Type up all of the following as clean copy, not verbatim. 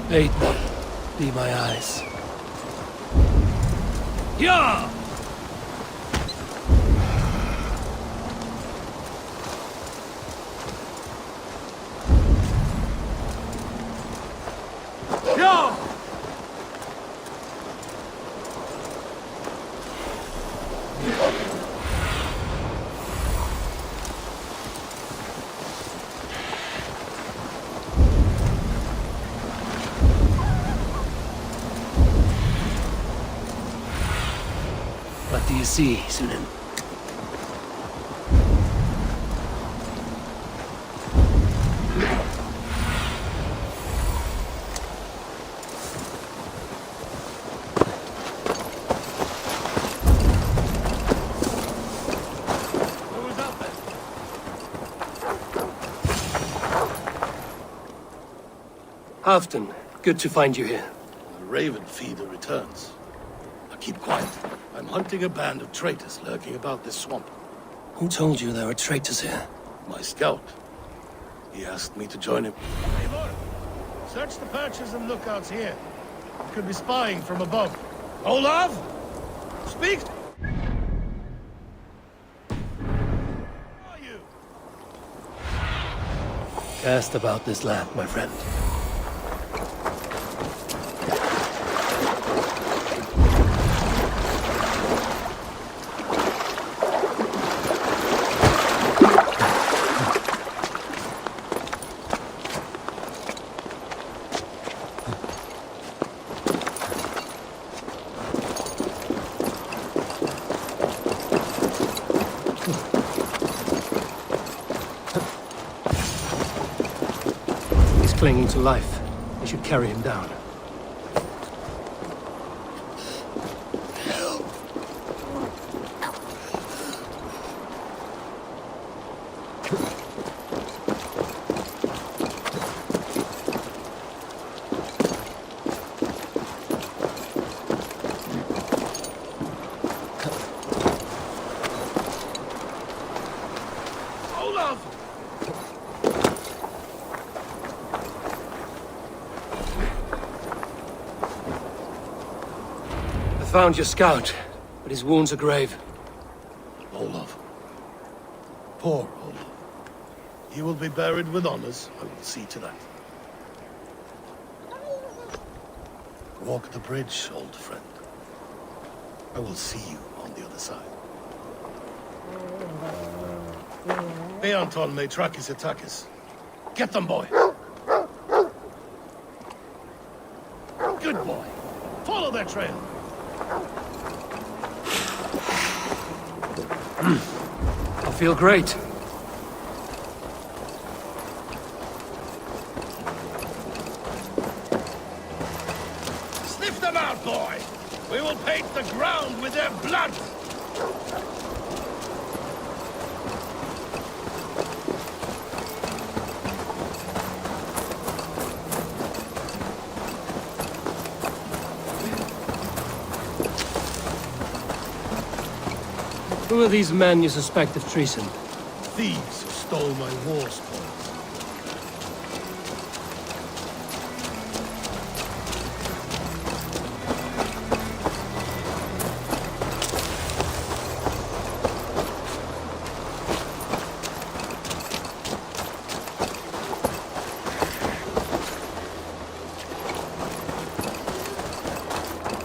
Aid me. Be my eyes. Yeah! Yeah! What do you see, Sunan? Who's out there? Halfton, good to find you here. The raven feeder returns. Now keep quiet. I'm hunting a band of traitors lurking about this swamp. Who told you there were traitors here? My scout. He asked me to join him. Eivor, search the perches and lookouts here. You could be spying from above. Olav! Speak! Who are you? Cast about this land, my friend. He's clinging to life. We should carry him down. Olav! I found your scout, but his wounds are grave. Olaf. Poor Olaf. He will be buried with honors. I will see to that. Walk the bridge, old friend. I will see you on the other side. Beanton may track his attackers. Get them, boy! Good boy. Follow their trail. I feel great. Sniff them out, boy! We will paint the ground with their blood! Who are these men you suspect of treason? Thieves who stole my war spoils.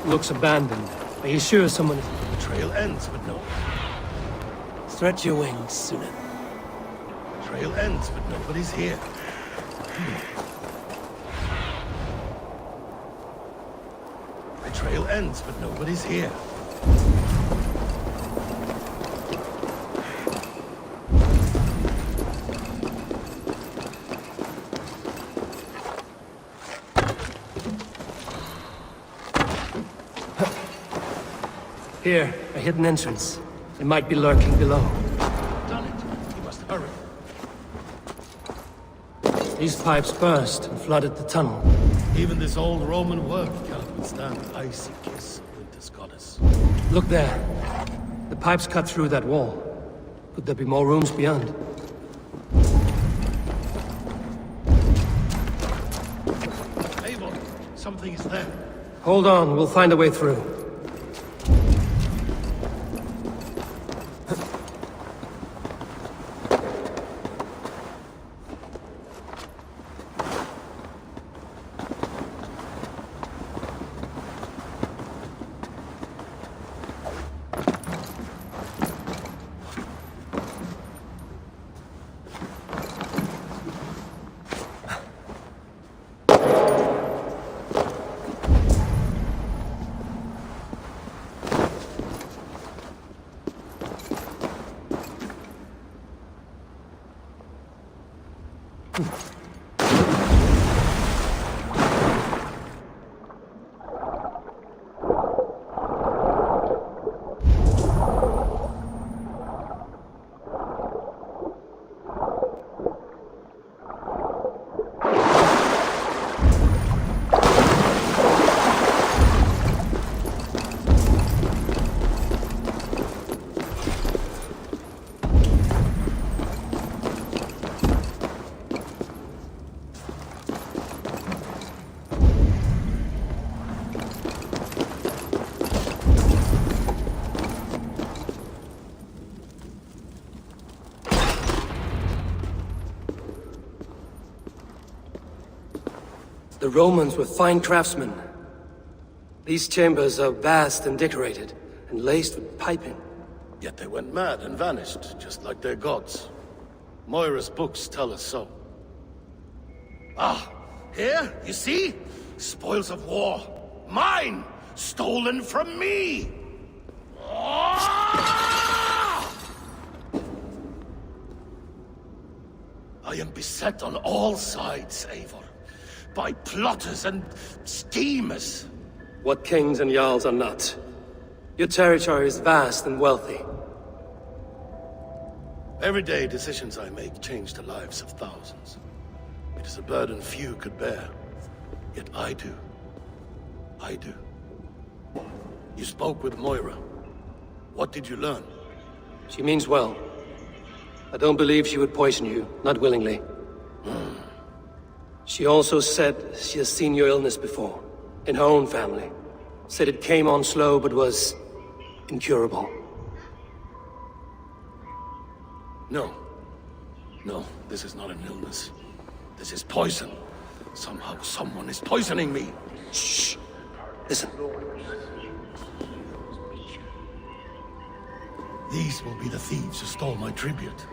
Looks abandoned. Are you sure someone is... The trail ends, but no. Stretch your wings, Sunan. The trail ends, but nobody's here. The trail ends, but nobody's here. Here, a hidden entrance. It might be lurking below. Done it. You must hurry. These pipes burst and flooded the tunnel. Even this old Roman work cannot withstand the icy kiss of winter's goddess. Look there. The pipes cut through that wall. Could there be more rooms beyond? Eivor, Something is there. Hold on, we'll find a way through. The Romans were fine craftsmen. These chambers are vast and decorated, and laced with piping. Yet they went mad and vanished, just like their gods. Moira's books tell us so. Ah, here, you see? Spoils of war. Mine! Stolen from me! Ah! I am beset on all sides, Eivor. By plotters and schemers. What kings and jarls are not. Your territory is vast and wealthy. Everyday decisions I make change the lives of thousands. It is a burden few could bear. Yet I do. I do. You spoke with Moira. What did you learn? She means well. I don't believe she would poison you, not willingly. She also said she has seen your illness before, in her own family. Said it came on slow, but was incurable. No. No, this is not an illness. This is poison. Somehow someone is poisoning me. Shh. Listen. These will be the thieves who stole my tribute.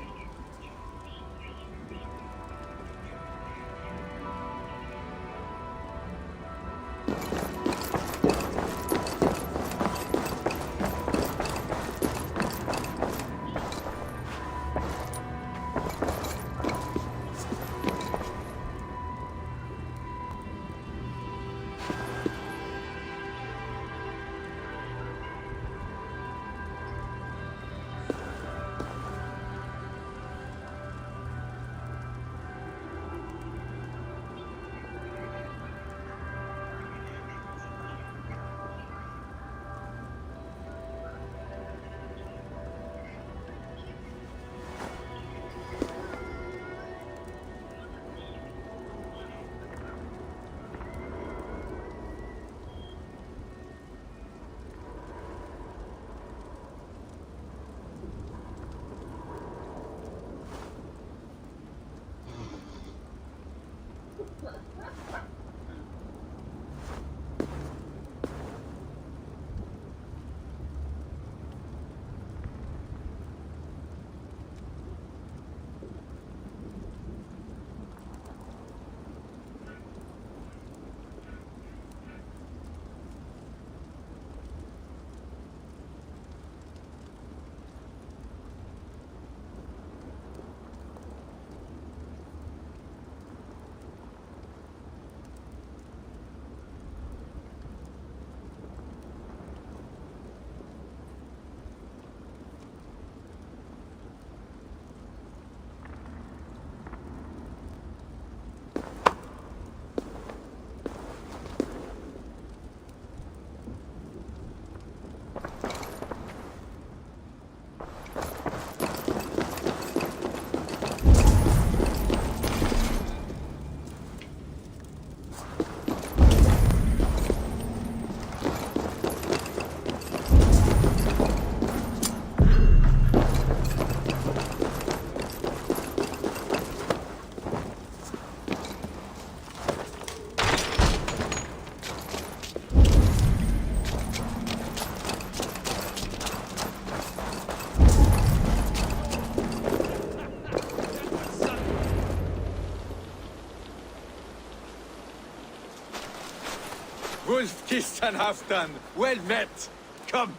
Wolf-kissed and half done. Well met. Come,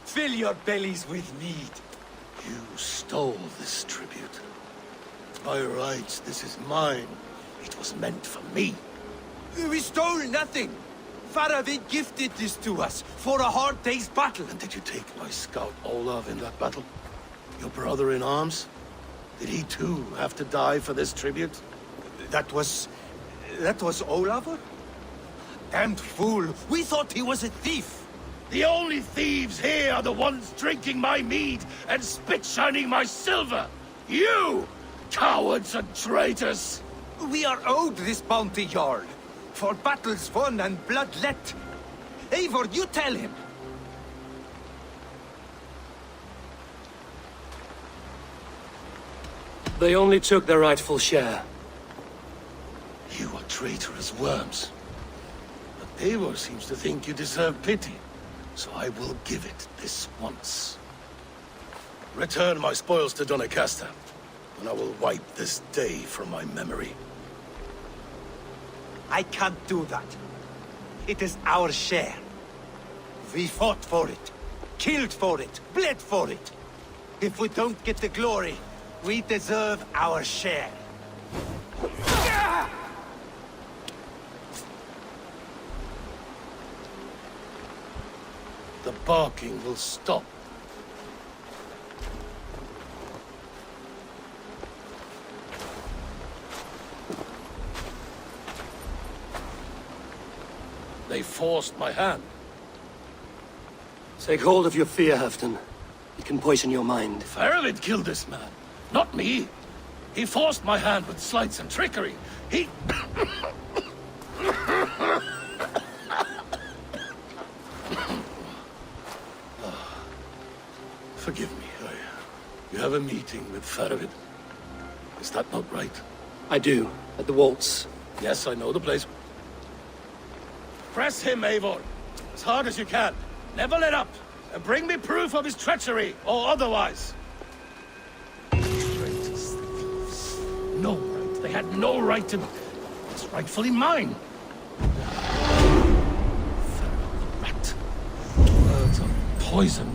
fill your bellies with mead. You stole this tribute. By rights, this is mine. It was meant for me. We stole nothing. Faravid gifted this to us for a hard day's battle. And did you take my scout Olav in that battle? Your brother in arms? Did he too have to die for this tribute? That was Olafur? Damned fool! We thought he was a thief! The only thieves here are the ones drinking my mead and spit-shining my silver! You! Cowards and traitors! We are owed this bounty, Jarl. For battles won and blood let. Eivor, you tell him! They only took their rightful share. You are traitorous worms. But Eivor seems to think you deserve pity, so I will give it this once. Return my spoils to Doncaster, and I will wipe this day from my memory. I can't do that. It is our share. We fought for it, killed for it, bled for it. If we don't get the glory, we deserve our share. The barking will stop. They forced my hand. Take hold of your fear, Halfdan. It can poison your mind. Faravid killed this man, not me. He forced my hand with sleights and trickery. He... Forgive me. You have a meeting with Faravid. Is that not right? I do, at the waltz. Yes, I know the place. Press him, Eivor. As hard as you can. Never let up. And bring me proof of his treachery, or otherwise. Traitors, thieves. No right. They had no right to... It's rightfully mine. Feral rat. Words of poison.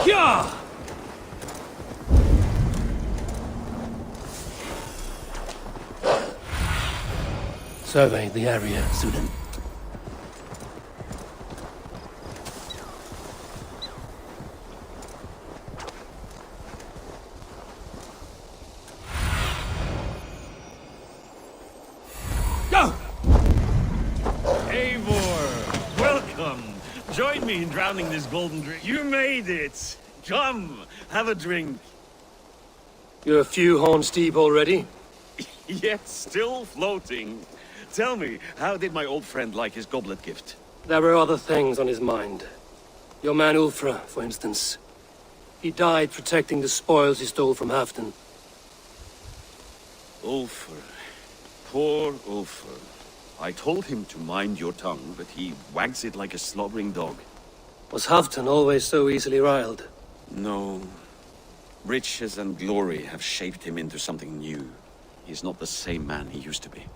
Yeah! Survey the area, Sudan. Go! Eivor, welcome. Join me in drowning this golden drink. You made it. Come, have a drink. You're a few horns deep already? Yet still floating. Tell me, how did my old friend like his goblet gift? There were other things on his mind. Your man Ulfra, for instance. He died protecting the spoils he stole from Halfdan. Ulfr. Poor Ulfr. I told him to mind your tongue, but he wags it like a slobbering dog. Was Halfdan always so easily riled? No. Riches and glory have shaped him into something new. He's not the same man he used to be.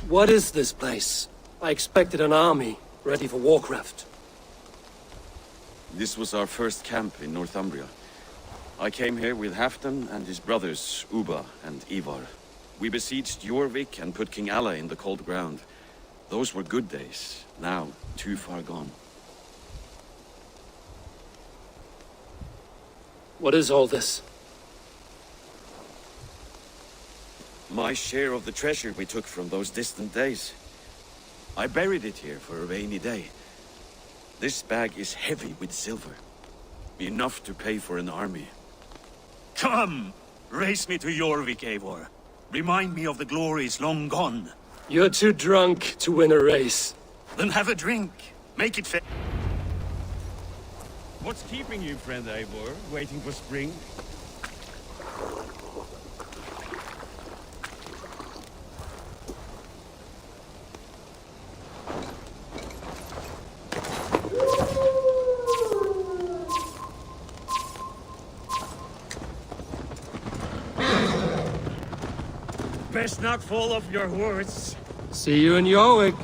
What is this place? I expected an army, ready for Warcraft. This was our first camp in Northumbria. I came here with Halfdan and his brothers, Ubba and Ivar. We besieged Jorvik and put King Alla in the cold ground. Those were good days, now too far gone. What is all this? My share of the treasure we took from those distant days. I buried it here for a rainy day. This bag is heavy with silver. Enough to pay for an army. Come! Race me to Jorvik, Eivor. Remind me of the glories long gone. You're too drunk to win a race. Then have a drink. Make it fair. What's keeping you, friend Eivor? Waiting for spring? Best not fall off your horse. See you in Jorvik.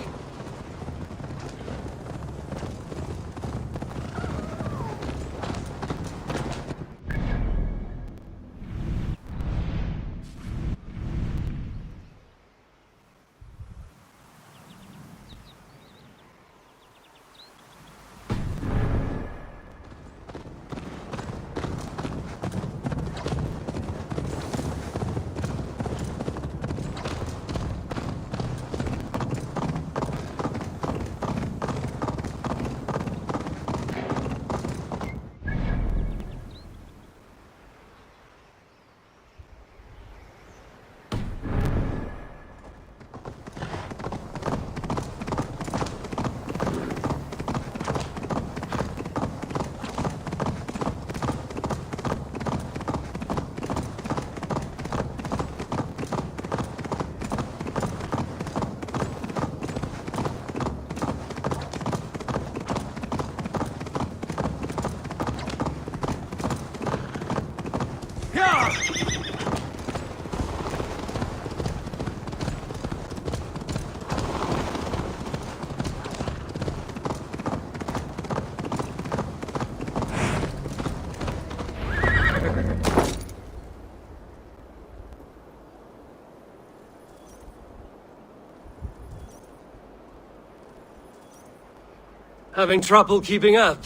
Having trouble keeping up?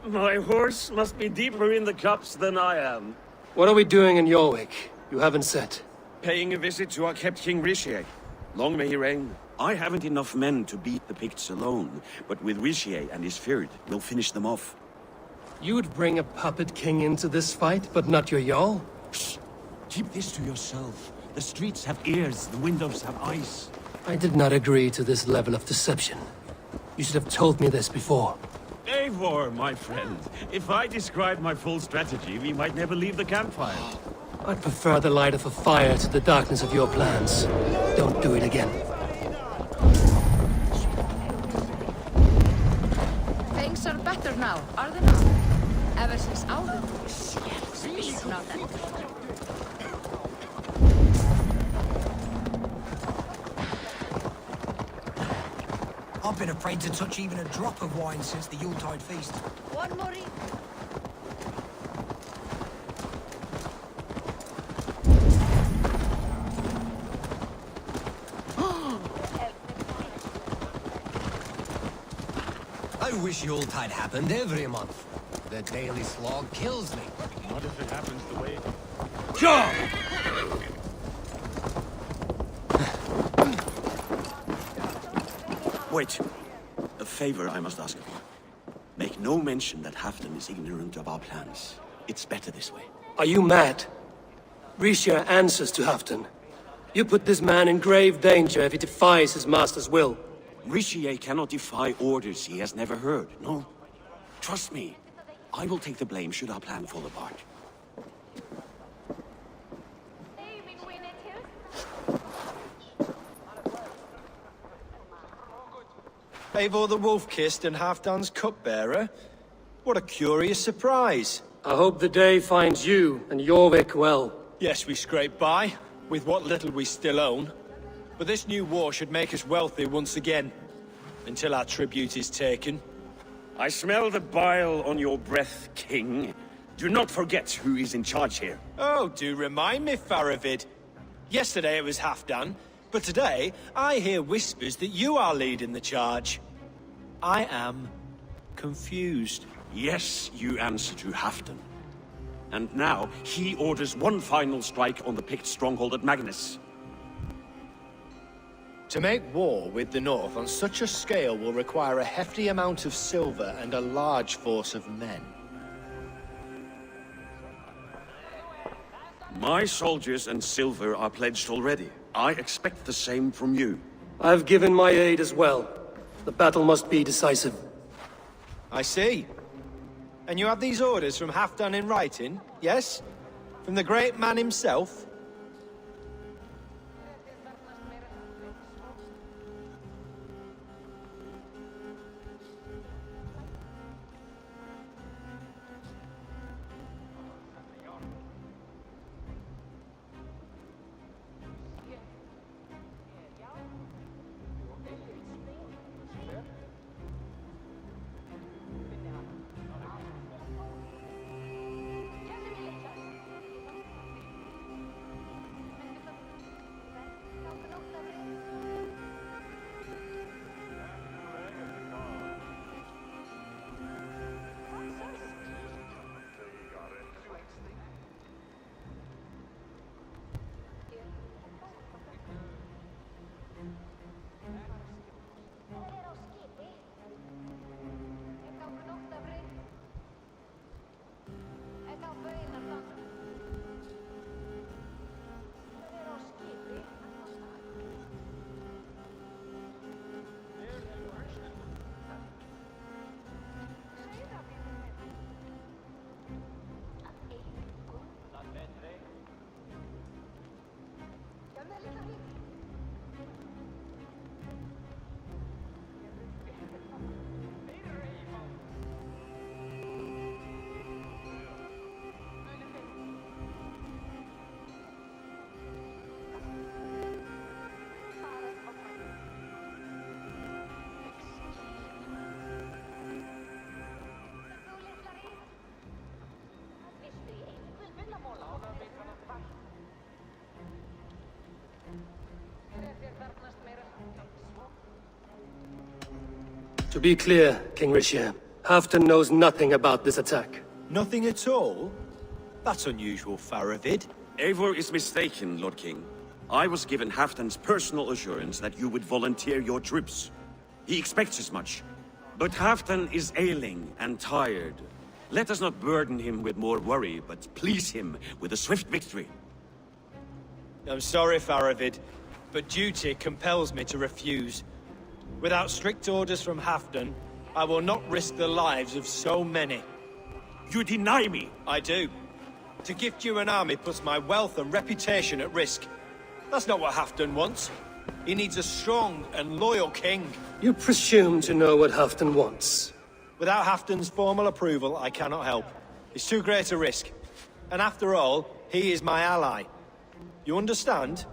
My horse must be deeper in the cups than I am. What are we doing in Jorvik? You haven't said. Paying a visit to our kept King Rishi. Long may he reign. I haven't enough men to beat the Picts alone, but with Rishi and his Fyrd, we'll finish them off. You would bring a puppet king into this fight, but not your Jarl? Shh! Keep this to yourself. The streets have ears, the windows have eyes. I did not agree to this level of deception. You should have told me this before. Eivor, my friend. If I described my full strategy, we might never leave the campfire. I'd prefer the light of a fire to the darkness of your plans. Don't do it again. Things are better now, are they not? Ever since Alvin was speak not that. I've been afraid to touch even a drop of wine since the Yuletide feast. One more. I wish Yuletide happened every month. The daily slog kills me. Not if it happens the way... Wait. A favor I must ask of you. Make make no mention that Halfdan is ignorant of our plans. It's better this way. Are you mad? Risha answers to Halfdan. You put this man in grave danger if he defies his master's will. Rishi cannot defy orders he has never heard, no? Trust me, I will take the blame should our plan fall apart. Eivor the Wolf-Kissed and Halfdan's cupbearer? What a curious surprise. I hope the day finds you and Jorvik well. Yes, we scrape by, with what little we still own. But this new war should make us wealthy once again. Until our tribute is taken. I smell the bile on your breath, King. Do not forget who is in charge here. Oh, do remind me, Faravid. Yesterday it was Halfdan, but today I hear whispers that you are leading the charge. I am confused. Yes, you answer to Halfdan. And now, he orders one final strike on the Pict stronghold at Magnus. To make war with the North on such a scale will require a hefty amount of silver and a large force of men. My soldiers and silver are pledged already. I expect the same from you. I've given my aid as well. The battle must be decisive. I see. And you have these orders from Halfdan in writing, yes? From the great man himself? To be clear, King Risha, Halfdan knows nothing about this attack. Nothing at all? That's unusual, Faravid. Eivor is mistaken, Lord King. I was given Halfdan's personal assurance that you would volunteer your troops. He expects as much. But Halfdan is ailing and tired. Let us not burden him with more worry, but please him with a swift victory. I'm sorry, Faravid, but duty compels me to refuse. Without strict orders from Halfdan, I will not risk the lives of so many. You deny me! I do. To gift you an army puts my wealth and reputation at risk. That's not what Halfdan wants. He needs a strong and loyal king. You presume to know what Halfdan wants. Without Halfdan's formal approval, I cannot help. It's too great a risk. And after all, he is my ally. You understand?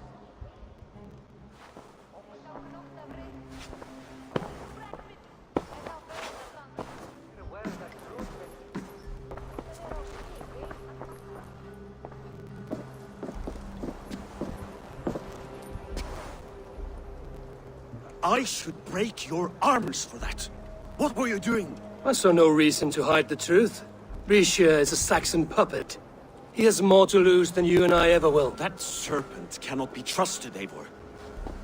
I should break your arms for that. What were you doing? I saw no reason to hide the truth. Risha is a Saxon puppet. He has more to lose than you and I ever will. That serpent cannot be trusted, Eivor.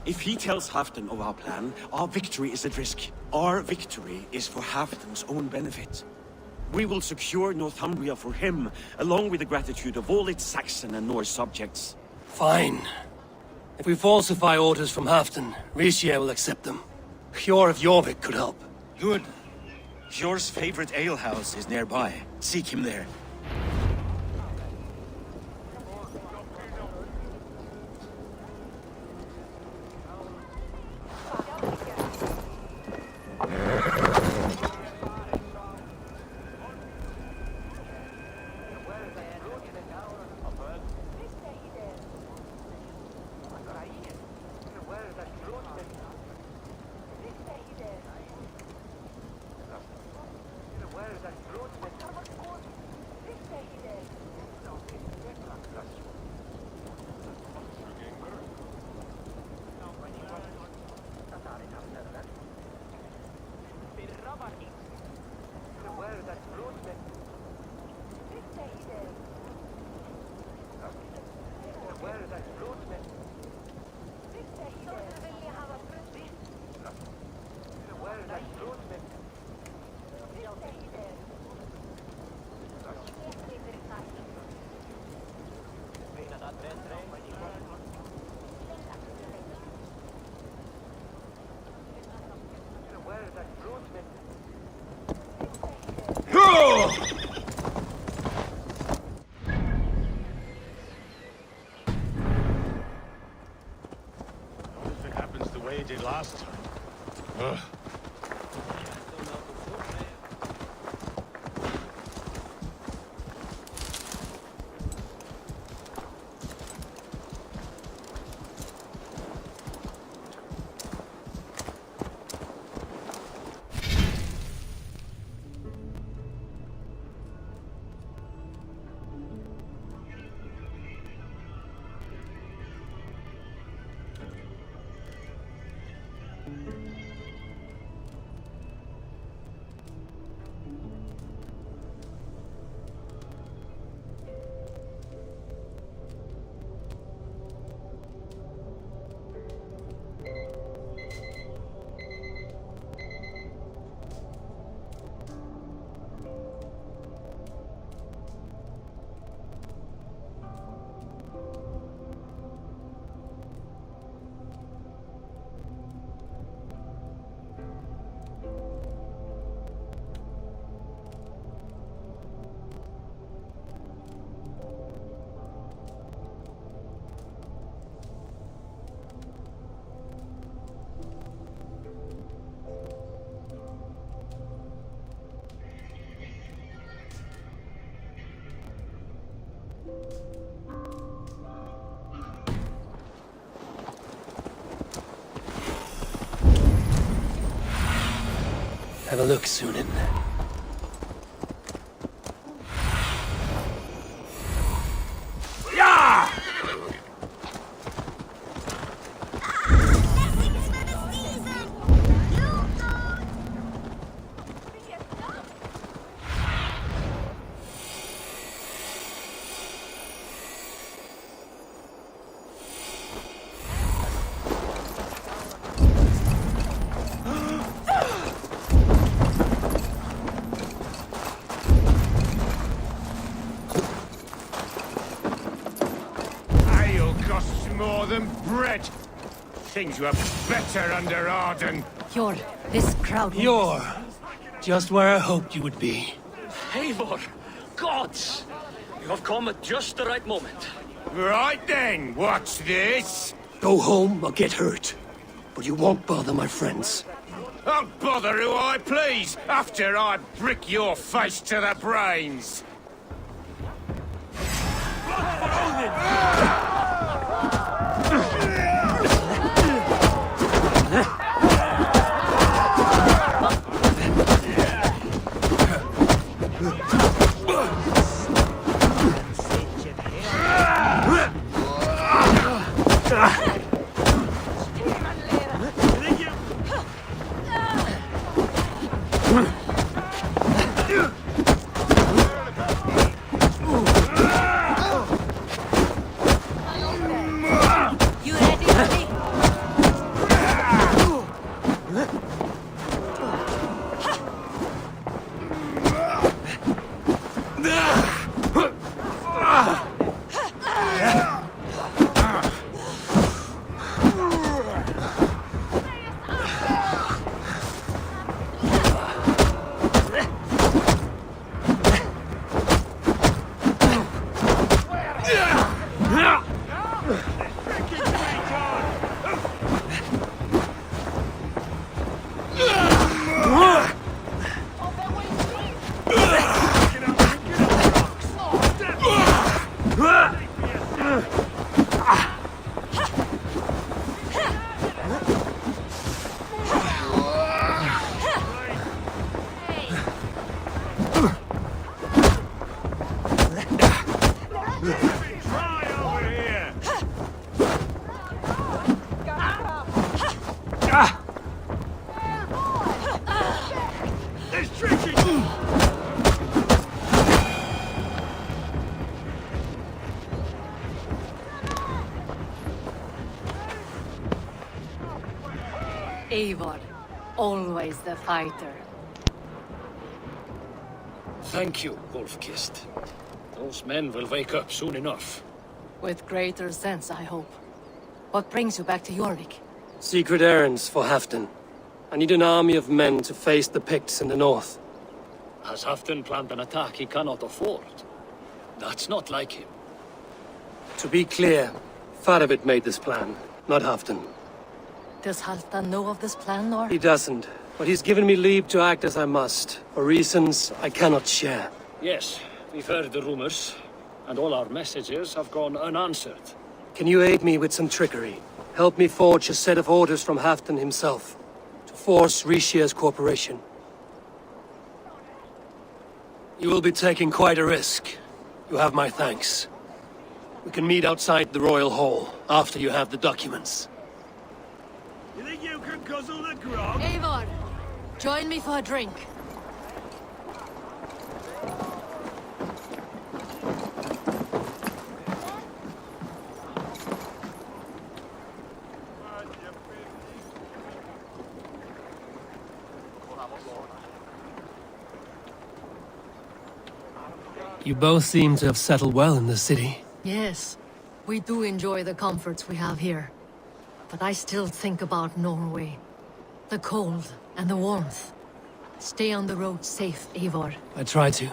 If he tells Halfdan of our plan, our victory is at risk. Our victory is for Halfdan's own benefit. We will secure Northumbria for him, along with the gratitude of all its Saxon and Norse subjects. Fine. If we falsify orders from Halfdan, Ricia will accept them. Hjor of Jorvik could help. Good. Hjor's favorite alehouse is nearby. Seek him there. If it happens the way it did last time. Ugh. Have a look, Sunan. More than bread. Things were better under Arden. Hjor, this crowd... You're just where I hoped you would be. Eivor! Gods! You have come at just the right moment. Right then, what's this? Go home or get hurt. But you won't bother my friends. I'll bother who I please after I brick your face to the brains. Eivor, always the fighter. Thank you, Wolf-Kissed. Those men will wake up soon enough. With greater sense, I hope. What brings you back to Jorvik? Secret errands for Halfdan. I need an army of men to face the Picts in the north. Has Halfdan planned an attack he cannot afford? That's not like him. To be clear, Faravit made this plan, not Halfdan. Does Halfdan know of this plan, or? He doesn't, but he's given me leave to act as I must, for reasons I cannot share. Yes, we've heard the rumors, and all our messages have gone unanswered. Can you aid me with some trickery? Help me forge a set of orders from Halfdan himself, to force Rishia's cooperation. You will be taking quite a risk. You have my thanks. We can meet outside the Royal Hall, after you have the documents. You think you can guzzle the grog? Eivor, join me for a drink. You both seem to have settled well in the city. Yes, we do enjoy the comforts we have here. But I still think about Norway. The cold and the warmth. Stay on the road safe, Eivor. I try to.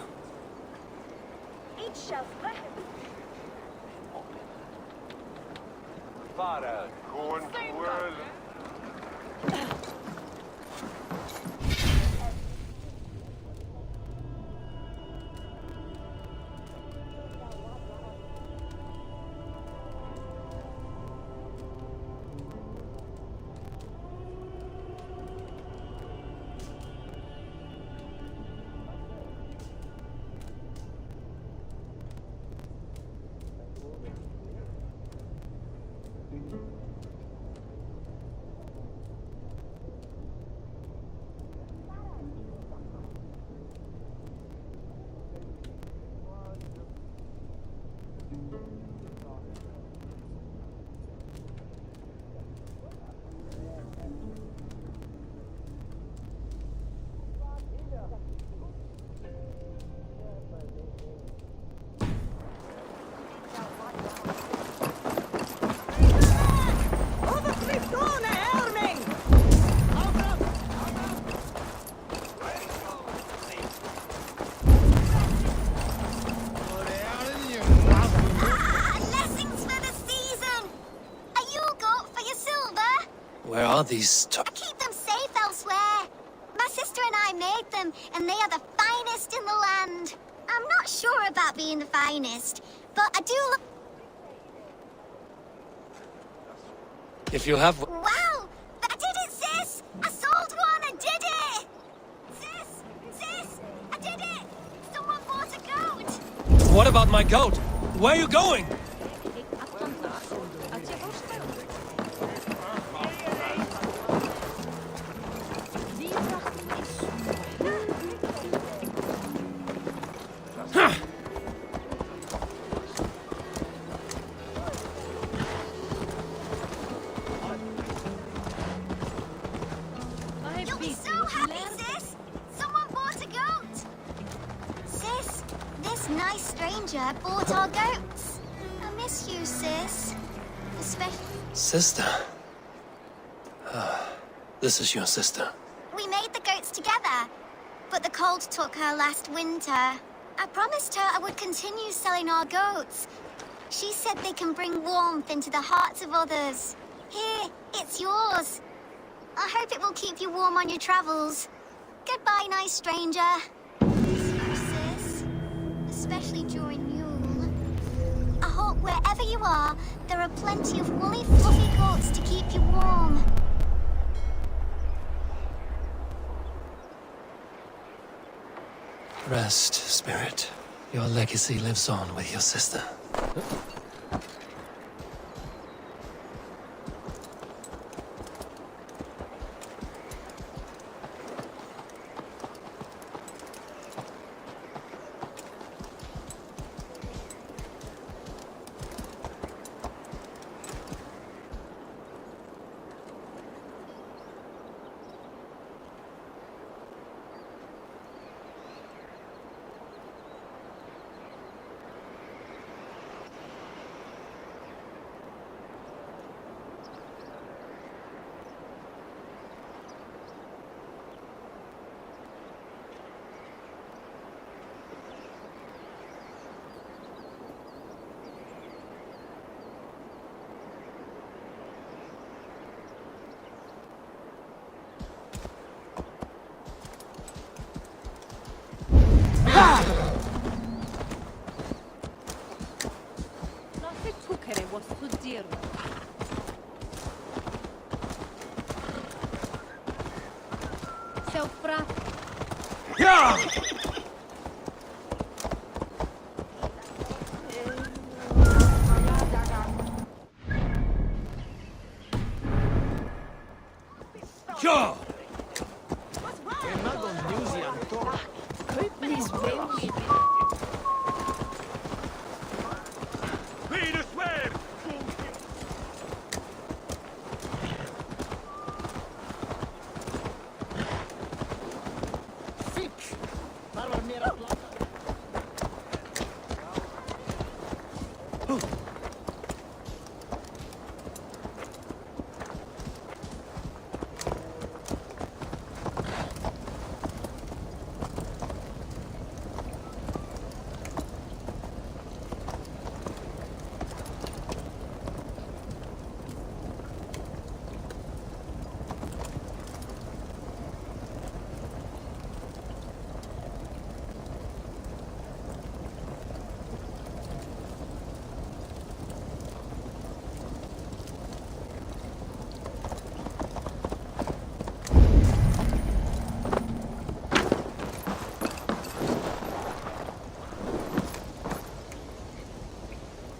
Where are these I keep them safe elsewhere. My sister and I made them, and they are the finest in the land. I'm not sure about being the finest, but I do look... If you have... Wow! I did it, sis! I sold one! I did it! Sis! I did it! Someone bought a goat! What about my goat? Where are you going? You'll be so happy, sis! Someone bought a goat! Sis, this this nice stranger bought our goats. I miss you, sis. Especially... Sister? This is your sister. We made the goats together, but the cold took her last winter. I promised her I would continue selling our goats. She said they can bring warmth into the hearts of others. Here, it's yours. I hope it will keep you warm on your travels. Goodbye, nice stranger. Miss you, sis. Especially during Yule. I hope wherever you are, there are plenty of woolly, fluffy goats to keep you warm. Rest, spirit. Your legacy lives on with your sister.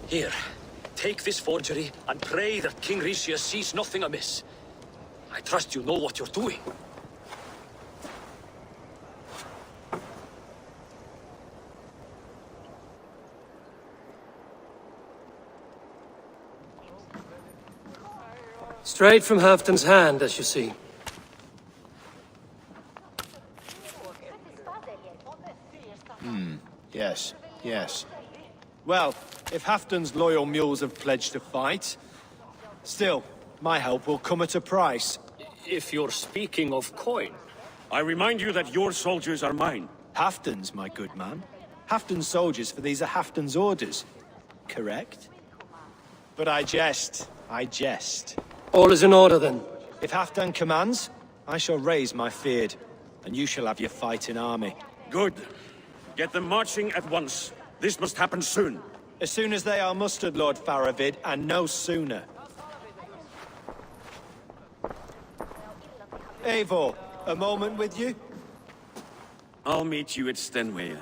Here, take this forgery and pray that King Ricius sees nothing amiss. I trust you know what you're doing. Straight from Halfton's hand, as you see. Yes, yes. Well, if Halfton's loyal mules have pledged to fight, still, my help will come at a price. If you're speaking of coin. I remind you that your soldiers are mine. Halfton's, my good man. Halfton's soldiers, for these are Halfton's orders. Correct? But I jest. I jest. All is in order, then. If Halfton commands, I shall raise my feared, and you shall have your fighting army. Good. Get them marching at once. This must happen soon. As soon as they are mustered, Lord Faravid, and no sooner. Eivor, a moment with you? I'll meet you at Stenway.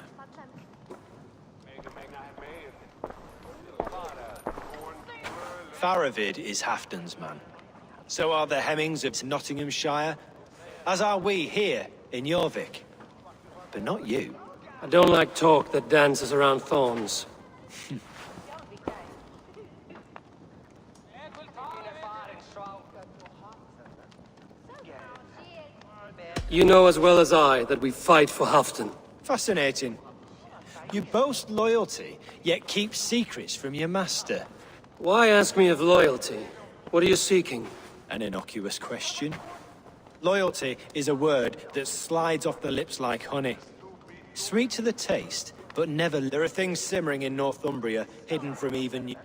Faravid is Halfton's man. So are the Hemmings of Nottinghamshire, as are we here in Jorvik. But not you. I don't like talk that dances around thorns. You know as well as I that we fight for Halfton. Fascinating. You boast loyalty, yet keep secrets from your master. Why ask me of loyalty? What are you seeking? An innocuous question. Loyalty is a word that slides off the lips like honey. Sweet to the taste, but never... There are things simmering in Northumbria, hidden from even you.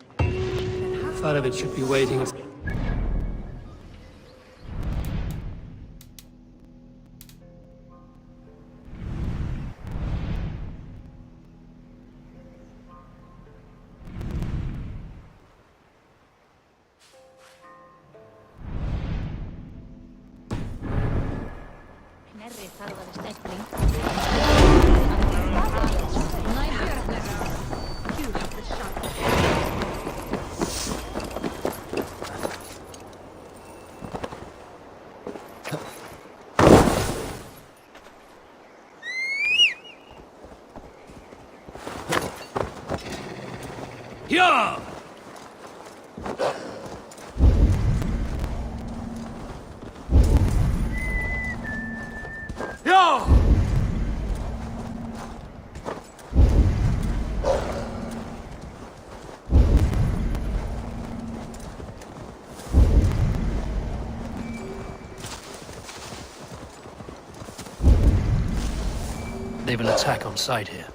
Thought of it should be waiting. Yeah! Yeah! They will attack on sight here.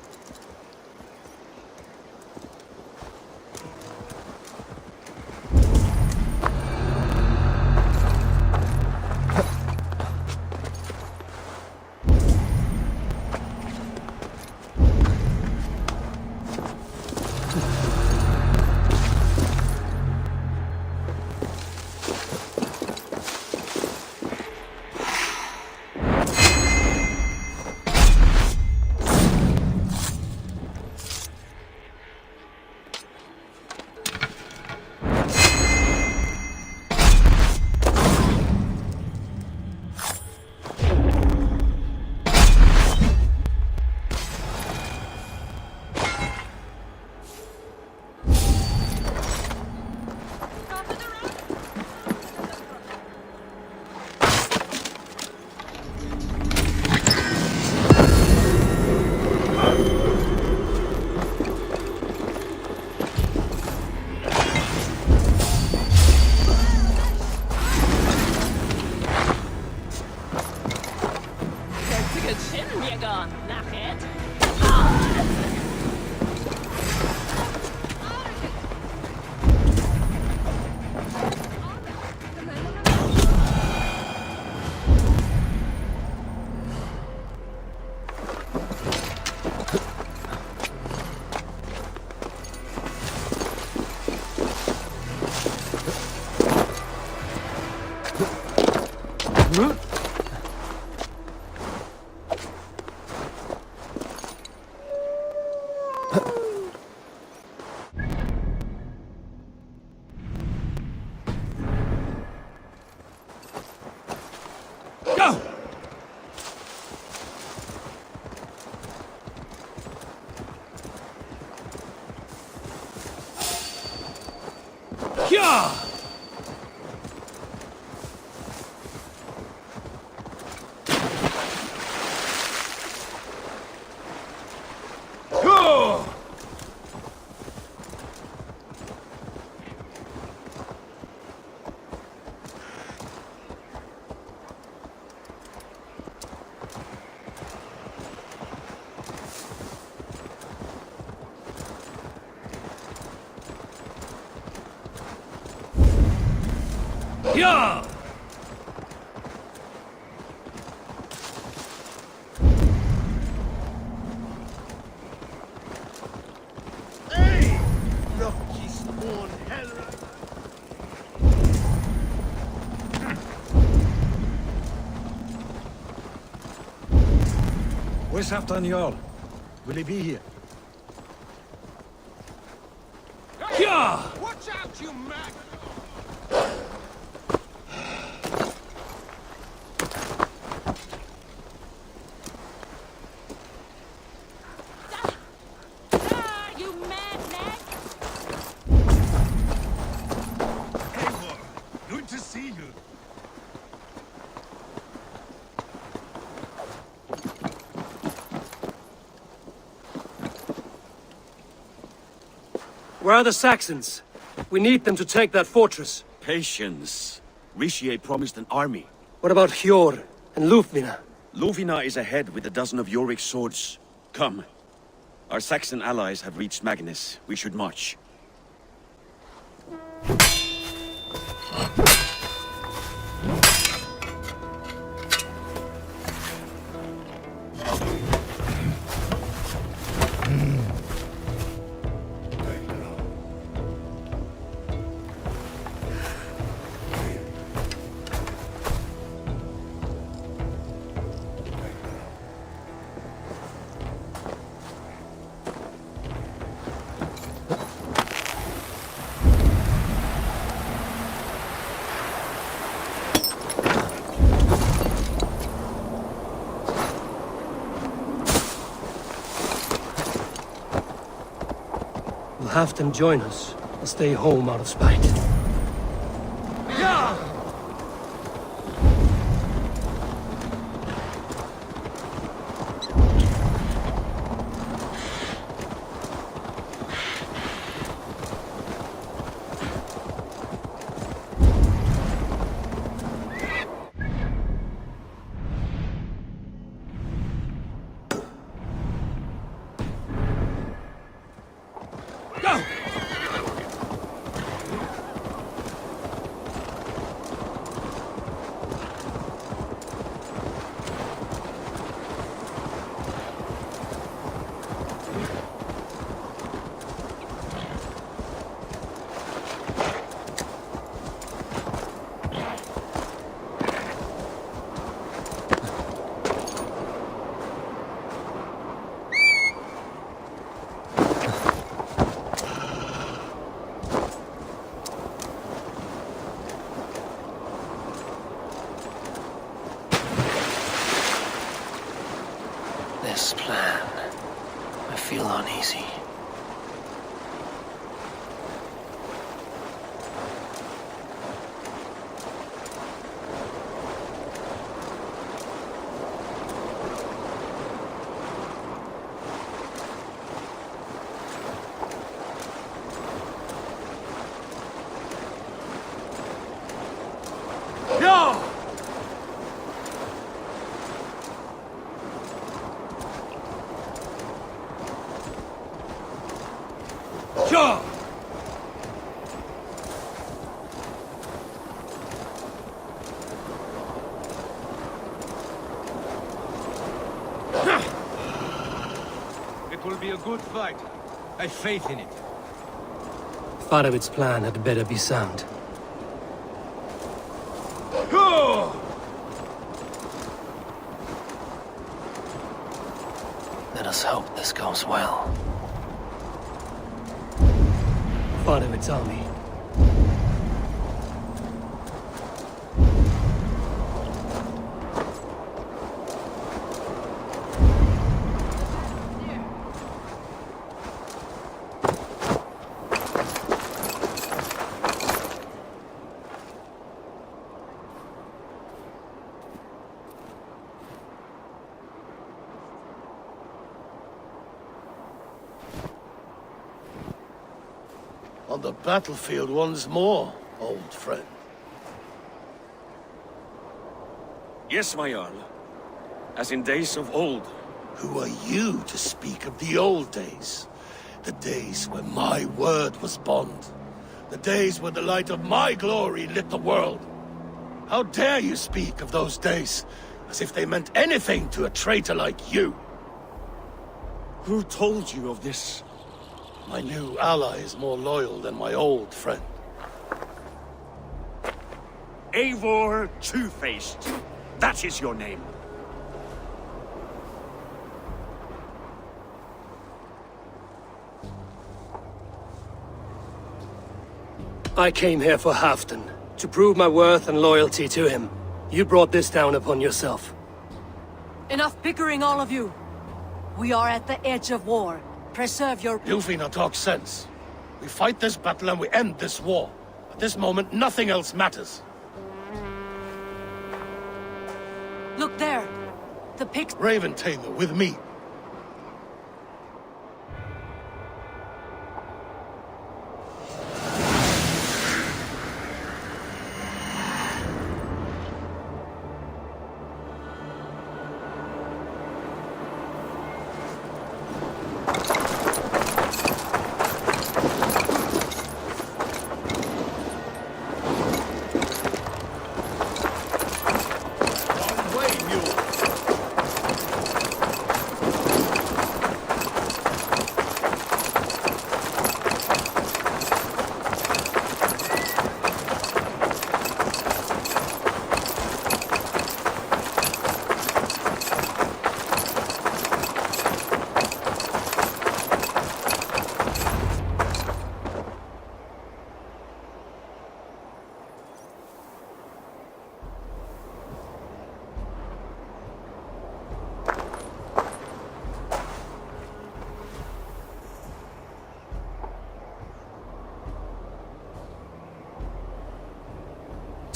Yeah! Hey! Lucky spawn hell. Where's Halfdan Jarl? Will he be here? Yeah! Watch out, you mag! Good to see you. Where are the Saxons? We need them to take that fortress. Patience. Richier promised an army. What about Hjor and Lufvina? Luvina is ahead with a dozen of Jorik's swords. Come. Our Saxon allies have reached Magnus. We should march. Will Halfdan join us, or stay home out of spite? This plan, I feel uneasy. It will be a good fight. I have faith in it. Farovit's plan had better be sound. Let us hope this goes well. Farovit's army. On the battlefield once more, old friend. Yes, my Jarl. As in days of old. Who are you to speak of the old days? The days when my word was bond. The days when the light of my glory lit the world. How dare you speak of those days, as if they meant anything to a traitor like you? Who told you of this? My new ally is more loyal than my old friend. Eivor Two-Faced. That is your name. I came here for Halfdan, to prove my worth and loyalty to him. You brought this down upon yourself. Enough bickering, all of you. We are at the edge of war. Preserve your... Lufvina talks sense. We fight this battle and we end this war. At this moment, nothing else matters. Look there. The pigs... Raven Taylor, with me.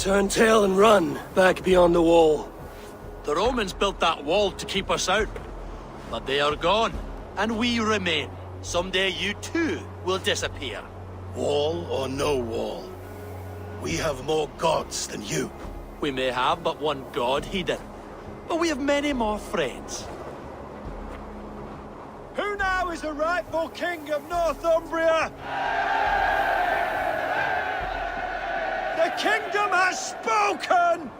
Turn tail and run, back beyond the wall. The Romans built that wall to keep us out. But they are gone, and we remain. Someday you too will disappear. Wall or no wall, we have more gods than you. We may have but one god, Heathen, but we have many more friends. Who now is the rightful king of Northumbria? The kingdom has spoken!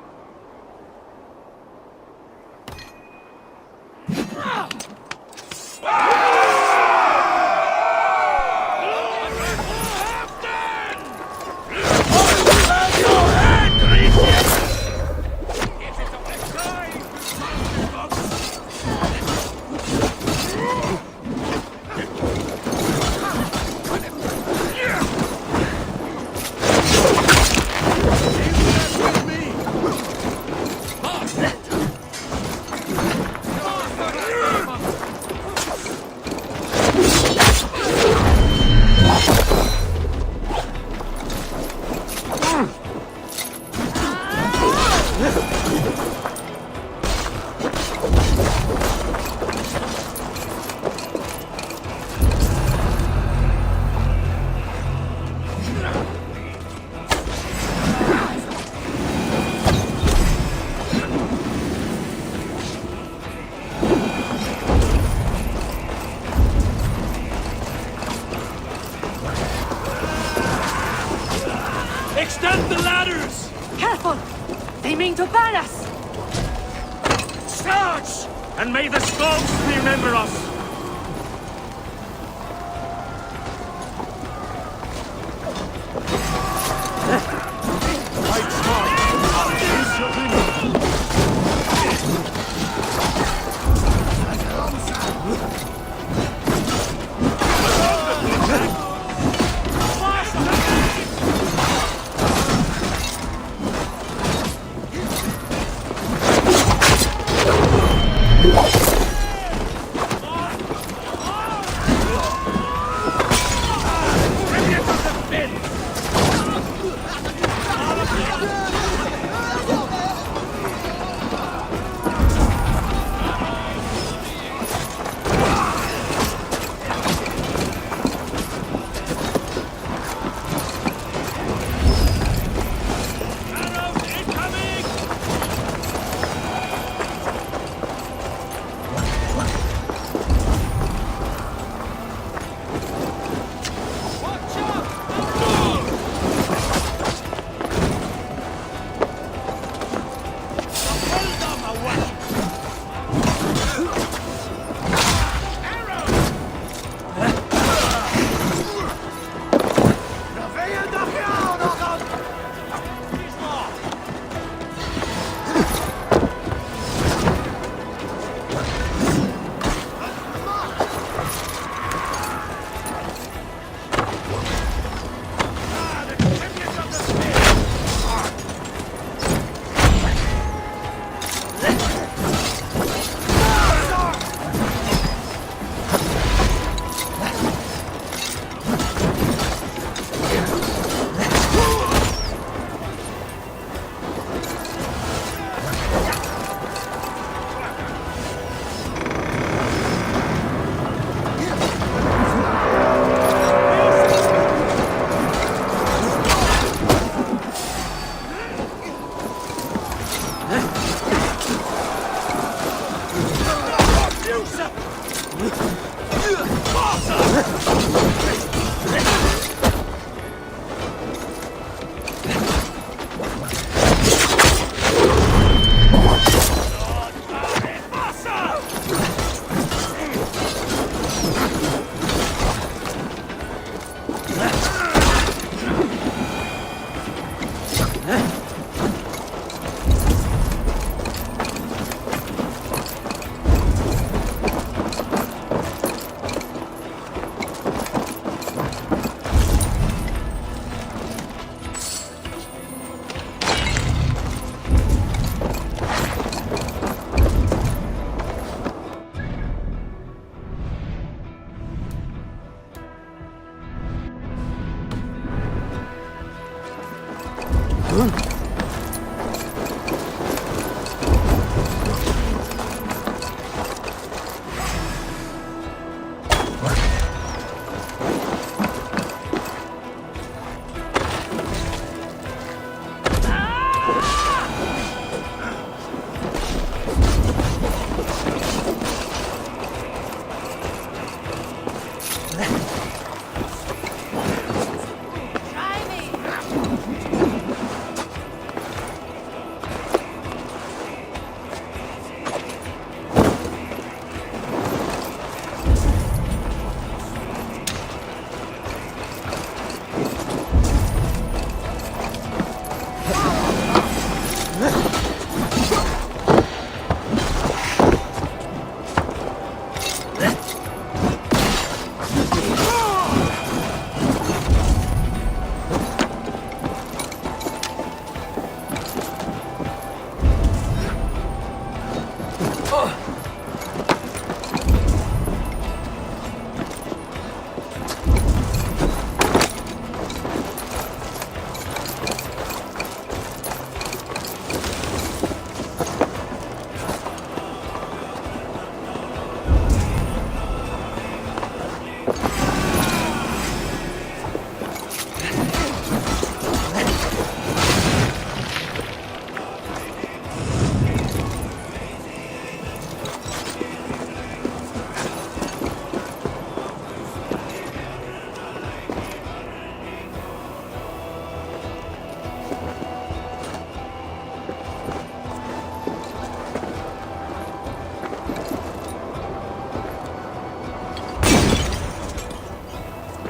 Extend the ladders! Careful! They mean to ban us! Charge! And may the Scots remember us!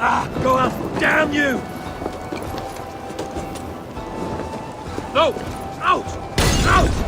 Go out! Damn you! No! Out! Out!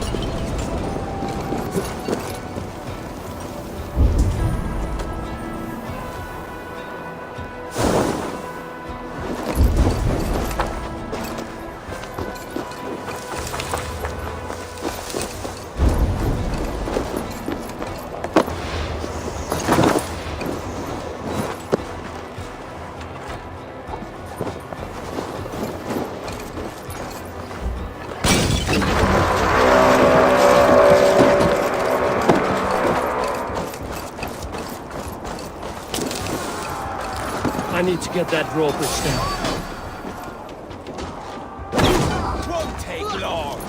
I need to get that drawbridge down. Won't take long.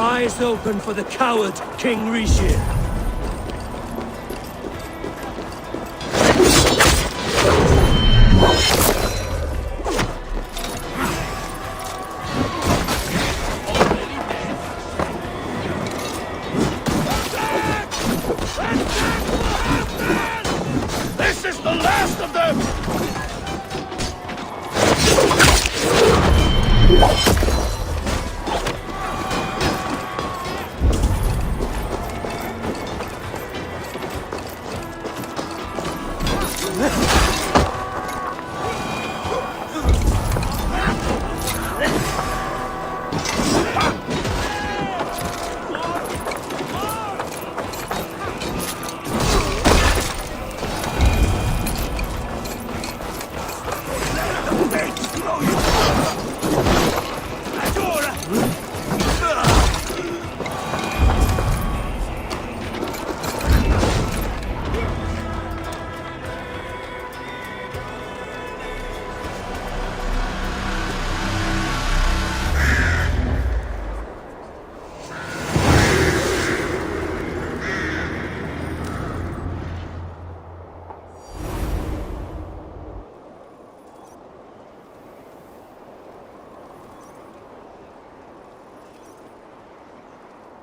Eyes open for the coward, King Rishir. This is the last of them!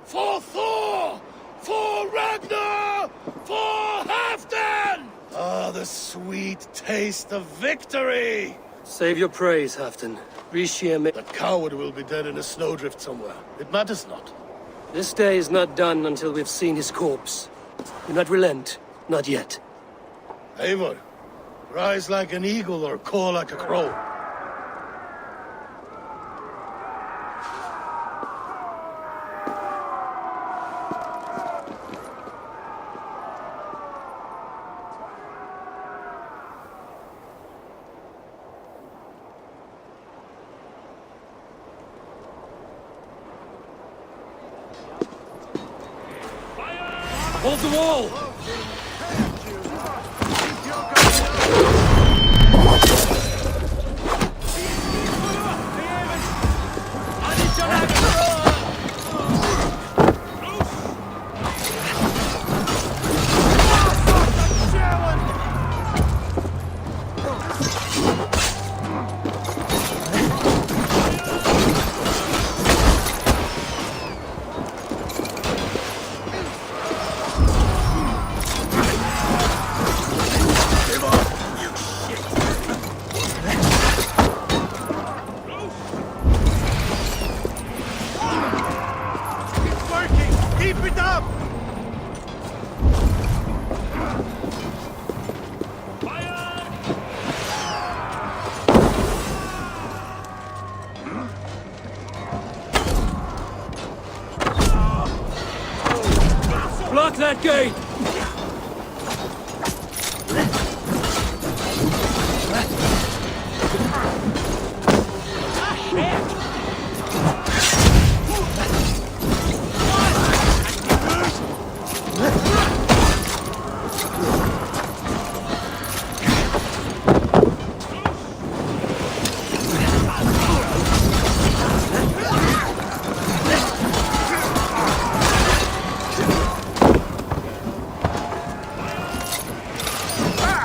For Thor! For Ragnar! For Halfdan! Ah, the sweet taste of victory! Save your praise, Halfdan. Rishir may... The coward will be dead in a snowdrift somewhere. It matters not. This day is not done until we've seen his corpse. Do not relent. Not yet. Eivor, rise like an eagle or caw like a crow. Hold the wall!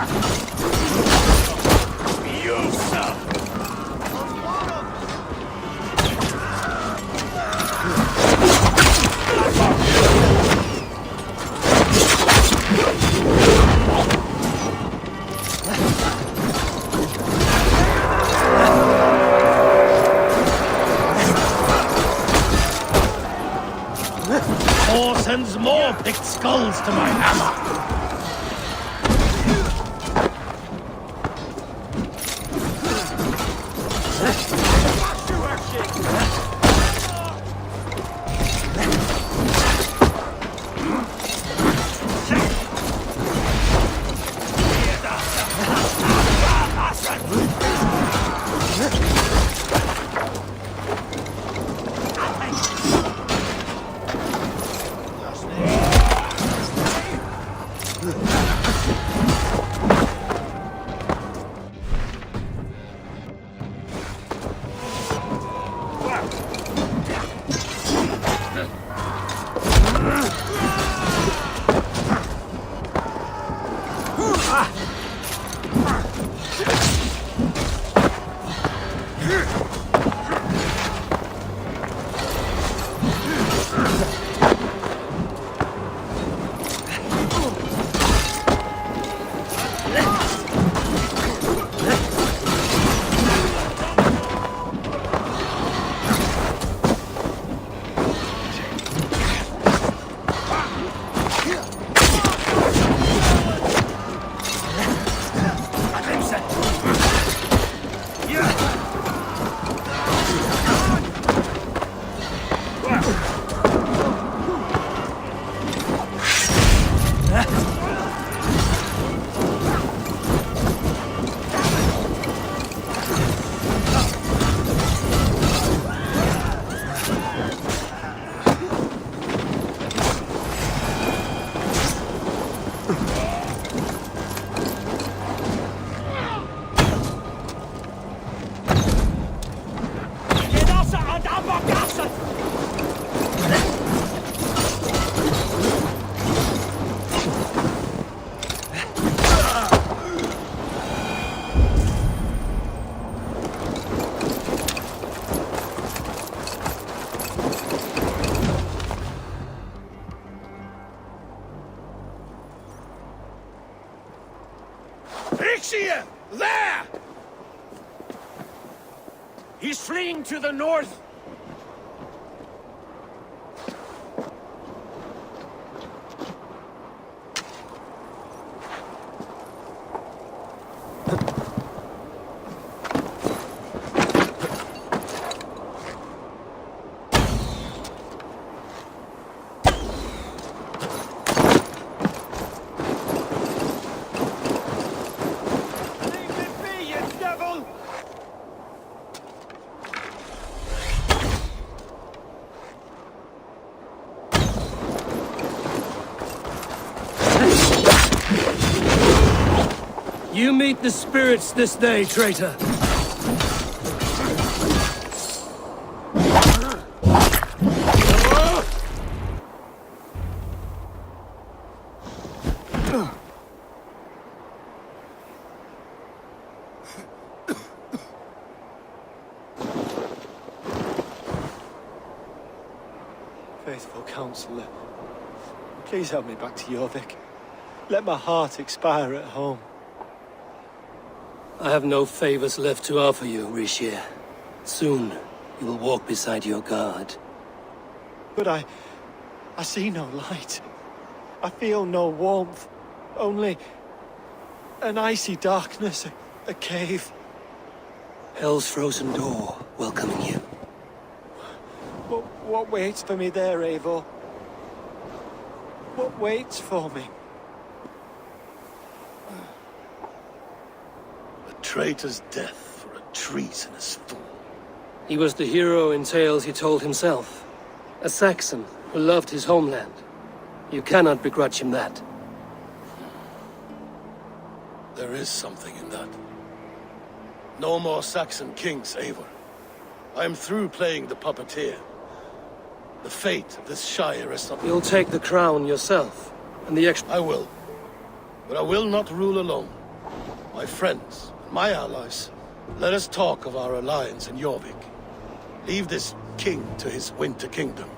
Or sends more picked skulls to my hammer. There! He's fleeing to the north. You meet the spirits this day, traitor. Faithful counselor, please help me back to Jorvik. Let my heart expire at home. I have no favors left to offer you, Rishir. Soon, you will walk beside your guard. But I see no light. I feel no warmth. Only an icy darkness, a cave. Hell's frozen door welcoming you. What waits for me there, Eivor? What waits for me? Traitor's death for a treasonous fool. He was the hero in tales he told himself. A Saxon who loved his homeland. You cannot begrudge him that. There is something in that. No more Saxon kings, Eivor. I am through playing the puppeteer. The fate of this shire is not... You'll take the crown yourself, and the I will. But I will not rule alone. My friends, my allies, let us talk of our alliance in Jorvik. Leave this king to his winter kingdom.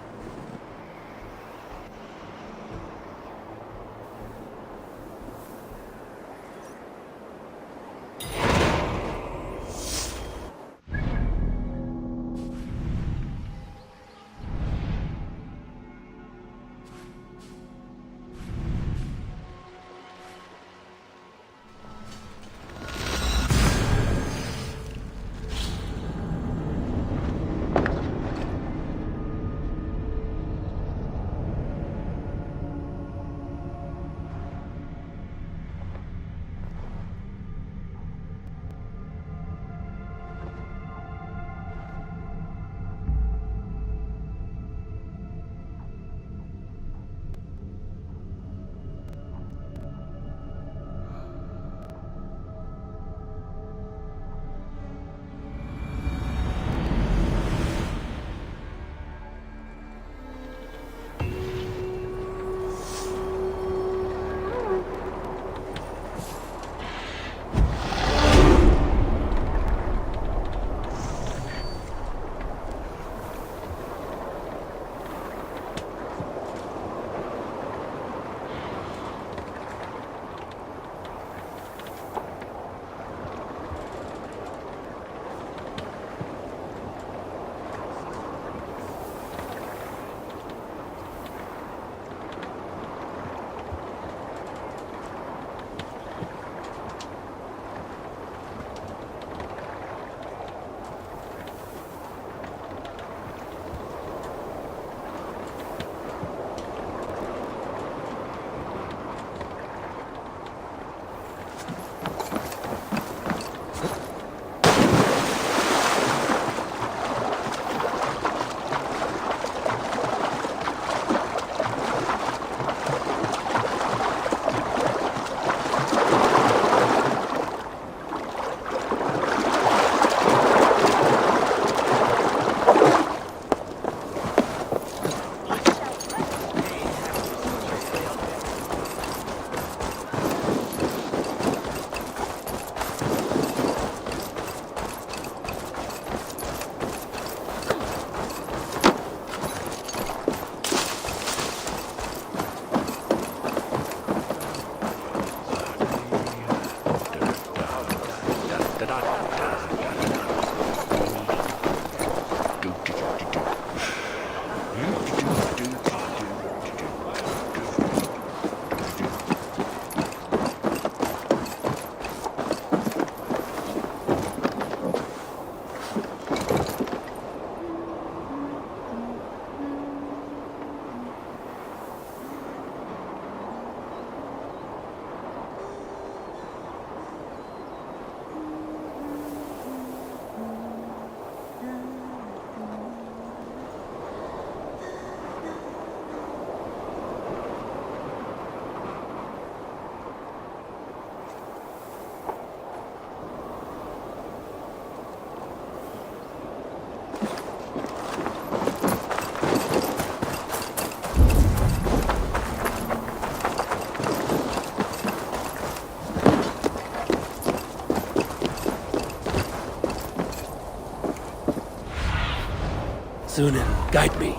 Sunan, guide me.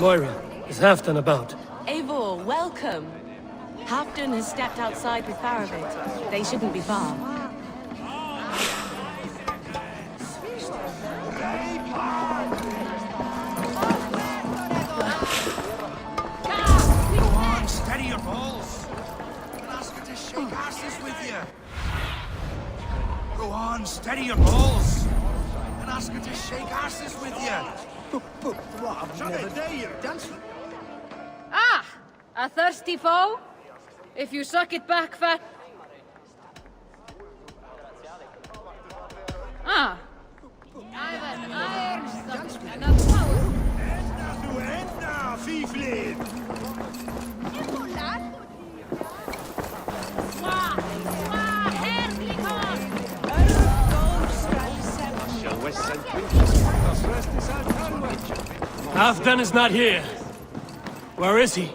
Moira, is Halfdan about? Eivor, welcome. Halfdan has stepped outside with Faravit. They shouldn't be far. Go on, steady your balls. And ask her to shake asses with you. Go on, steady your balls. And ask her to shake asses with you. But what? I've never dare you dance. Ah! A thirsty foe? If you suck it back, fat... Ah! I've an iron stomach and a power. Enda, fiflin! Mwah! Mwah! Herrlich! Halfdan is not here. Where is he?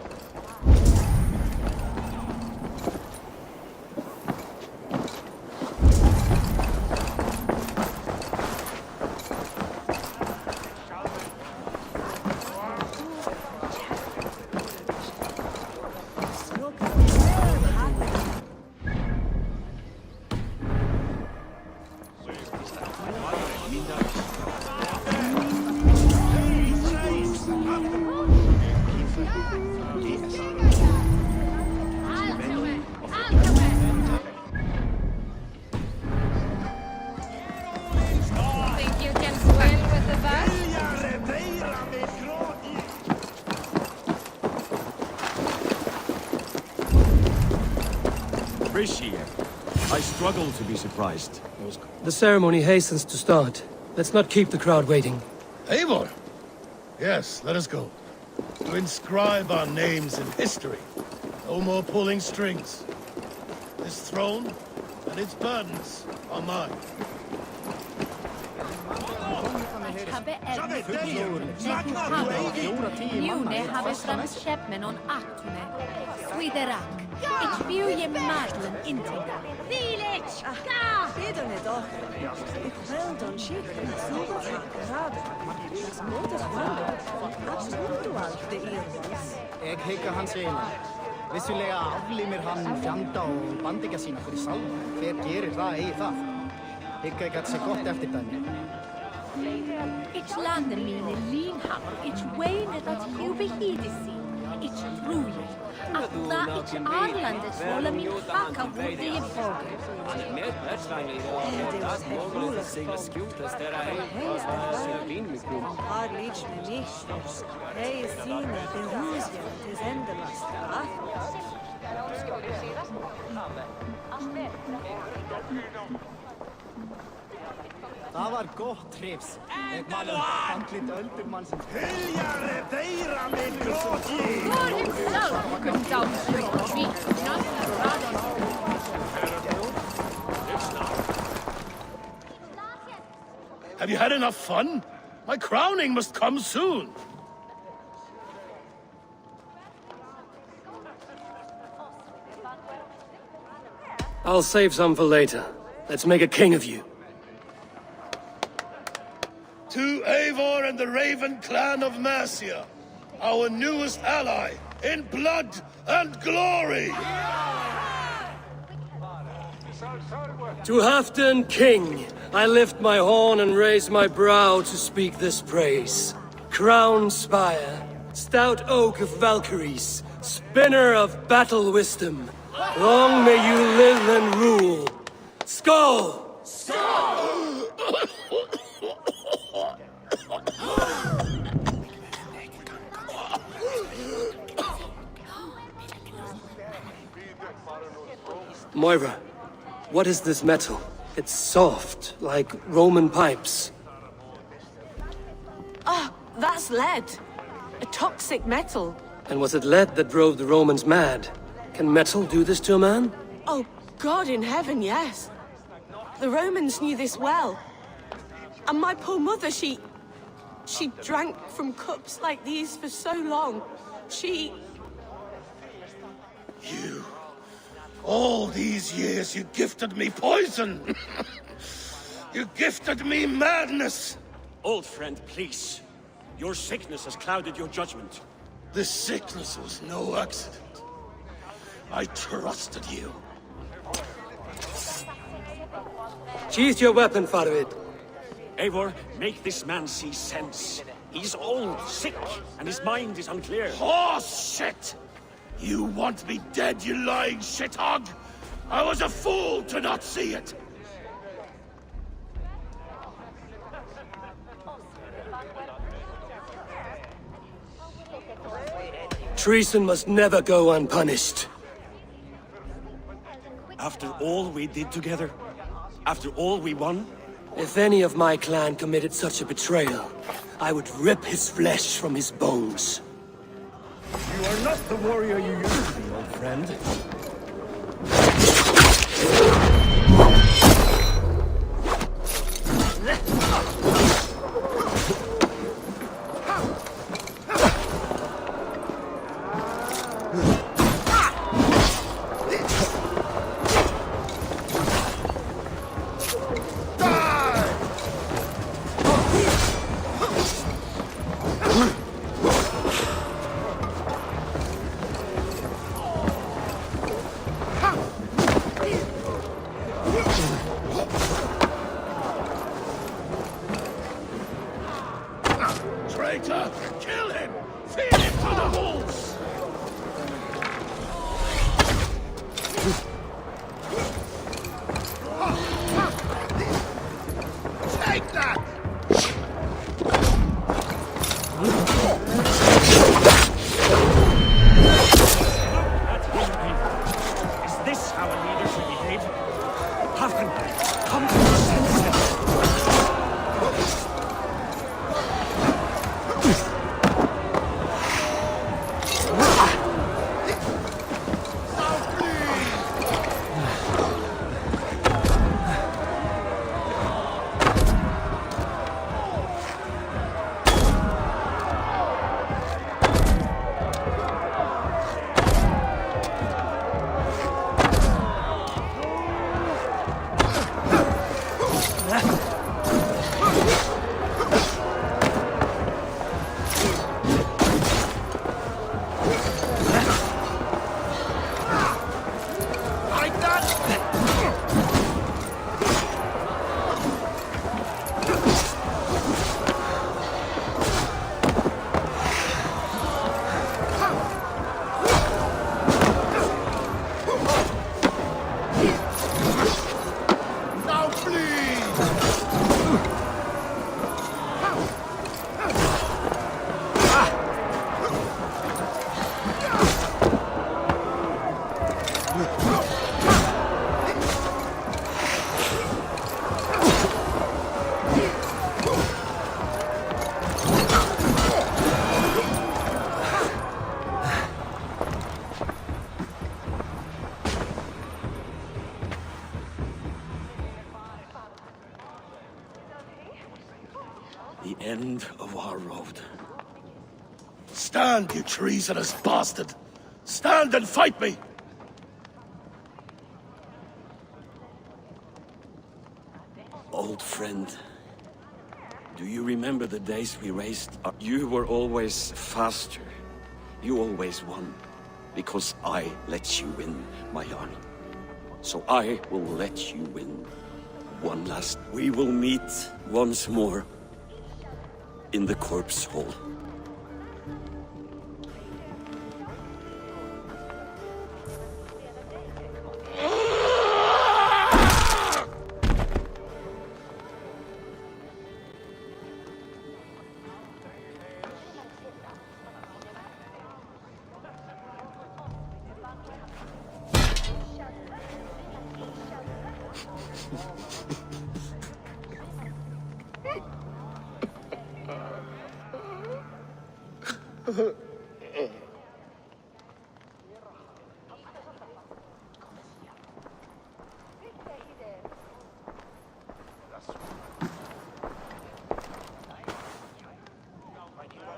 Think you can swim with the best? Appreciate. I struggle to be surprised. The ceremony hastens to start. Let's not keep the crowd waiting. Eivor! Yes, let us go. To inscribe our names in history. No more pulling strings. This throne and its burdens are mine. June habe framskepp on aktune. Swiderak. Ich will je madlen integra. Village! Ga! Bidon het doch. Ik wil dan schicken. Super gerade. Das Motor wonder. Absoluut de eerwas. Jeg hikker hans ene. Vissulega aflimir hann fjanda og bandinga sína fyrir salva. Hver gerir það eigi það? Hikka ég gæti sér gott eftirdæmi. Ich lande mine linhammer. Ich weine dat you behide see. Ich truje. Alla ich arlandet vola min fakka wurde je vogel. Har lič me mišlješ. Hej, sine, beruzja, te zendelas, Það var gott hrifs. Ég man handlit öldurmann sem... Hyljare deira minn gróti! For himself comes out straight to me, not Have you had enough fun? My crowning must come soon. I'll save some for later. Let's make a king of you. To Eivor and the Raven clan of Mercia, our newest ally in blood and glory! To Halfdan, king, I lift my horn and raise my brow to speak this praise. Crown spire, stout oak of Valkyries, spinner of battle wisdom, long may you live and rule. Skål! Moira, what is this metal? It's soft, like Roman pipes. Ah, that's lead. A toxic metal. And was it lead that drove the Romans mad? Can metal do this to a man? Oh, God in heaven, yes. The Romans knew this well. And my poor mother, she drank from cups like these for so long. You... All these years you gifted me poison! You gifted me madness! Old friend, please. Your sickness has clouded your judgment. This sickness was no accident. I trusted you. Sheath your weapon, Farvid. Eivor, make this man see sense. He's old, sick, and his mind is unclear. Horse shit! You want me dead, you lying shithog? I was a fool to not see it! Treason must never go unpunished. After all we did together? After all we won? If any of my clan committed such a betrayal, I would rip his flesh from his bones. You are not the warrior you used to be, old friend. Halfdan, come to your senses. The end of our road. Stand, you treasonous bastard! Stand and fight me! Old friend, do you remember the days we raced? You were always faster. You always won. Because I let you win, my Jarl. So I will let you win. One last... We will meet once more in the corpse hole.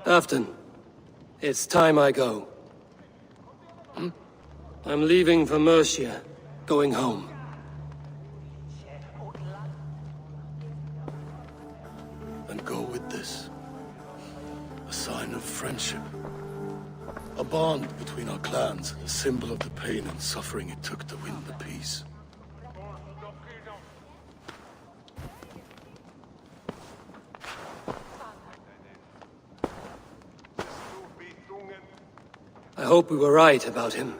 Halfdan, it's time I go. I'm leaving for Mercia, going home. And go with this. A sign of friendship. A bond between our clans, a symbol of the pain and suffering it took to win the peace. I hope we were right about him.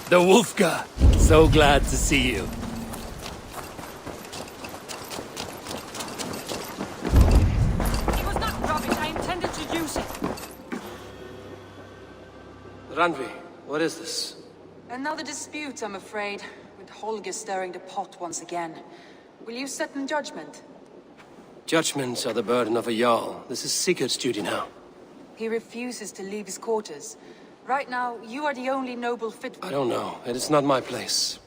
The Wolfka. So glad to see you. It was not rubbish. I intended to use it. Randvi, what is this? Another dispute, I'm afraid, with Holger stirring the pot once again. Will you sit in judgment? Judgments are the burden of a Jarl. This is Sigurd's duty now. He refuses to leave his quarters. Right now, you are the only noble fit. I don't know. It is not my place.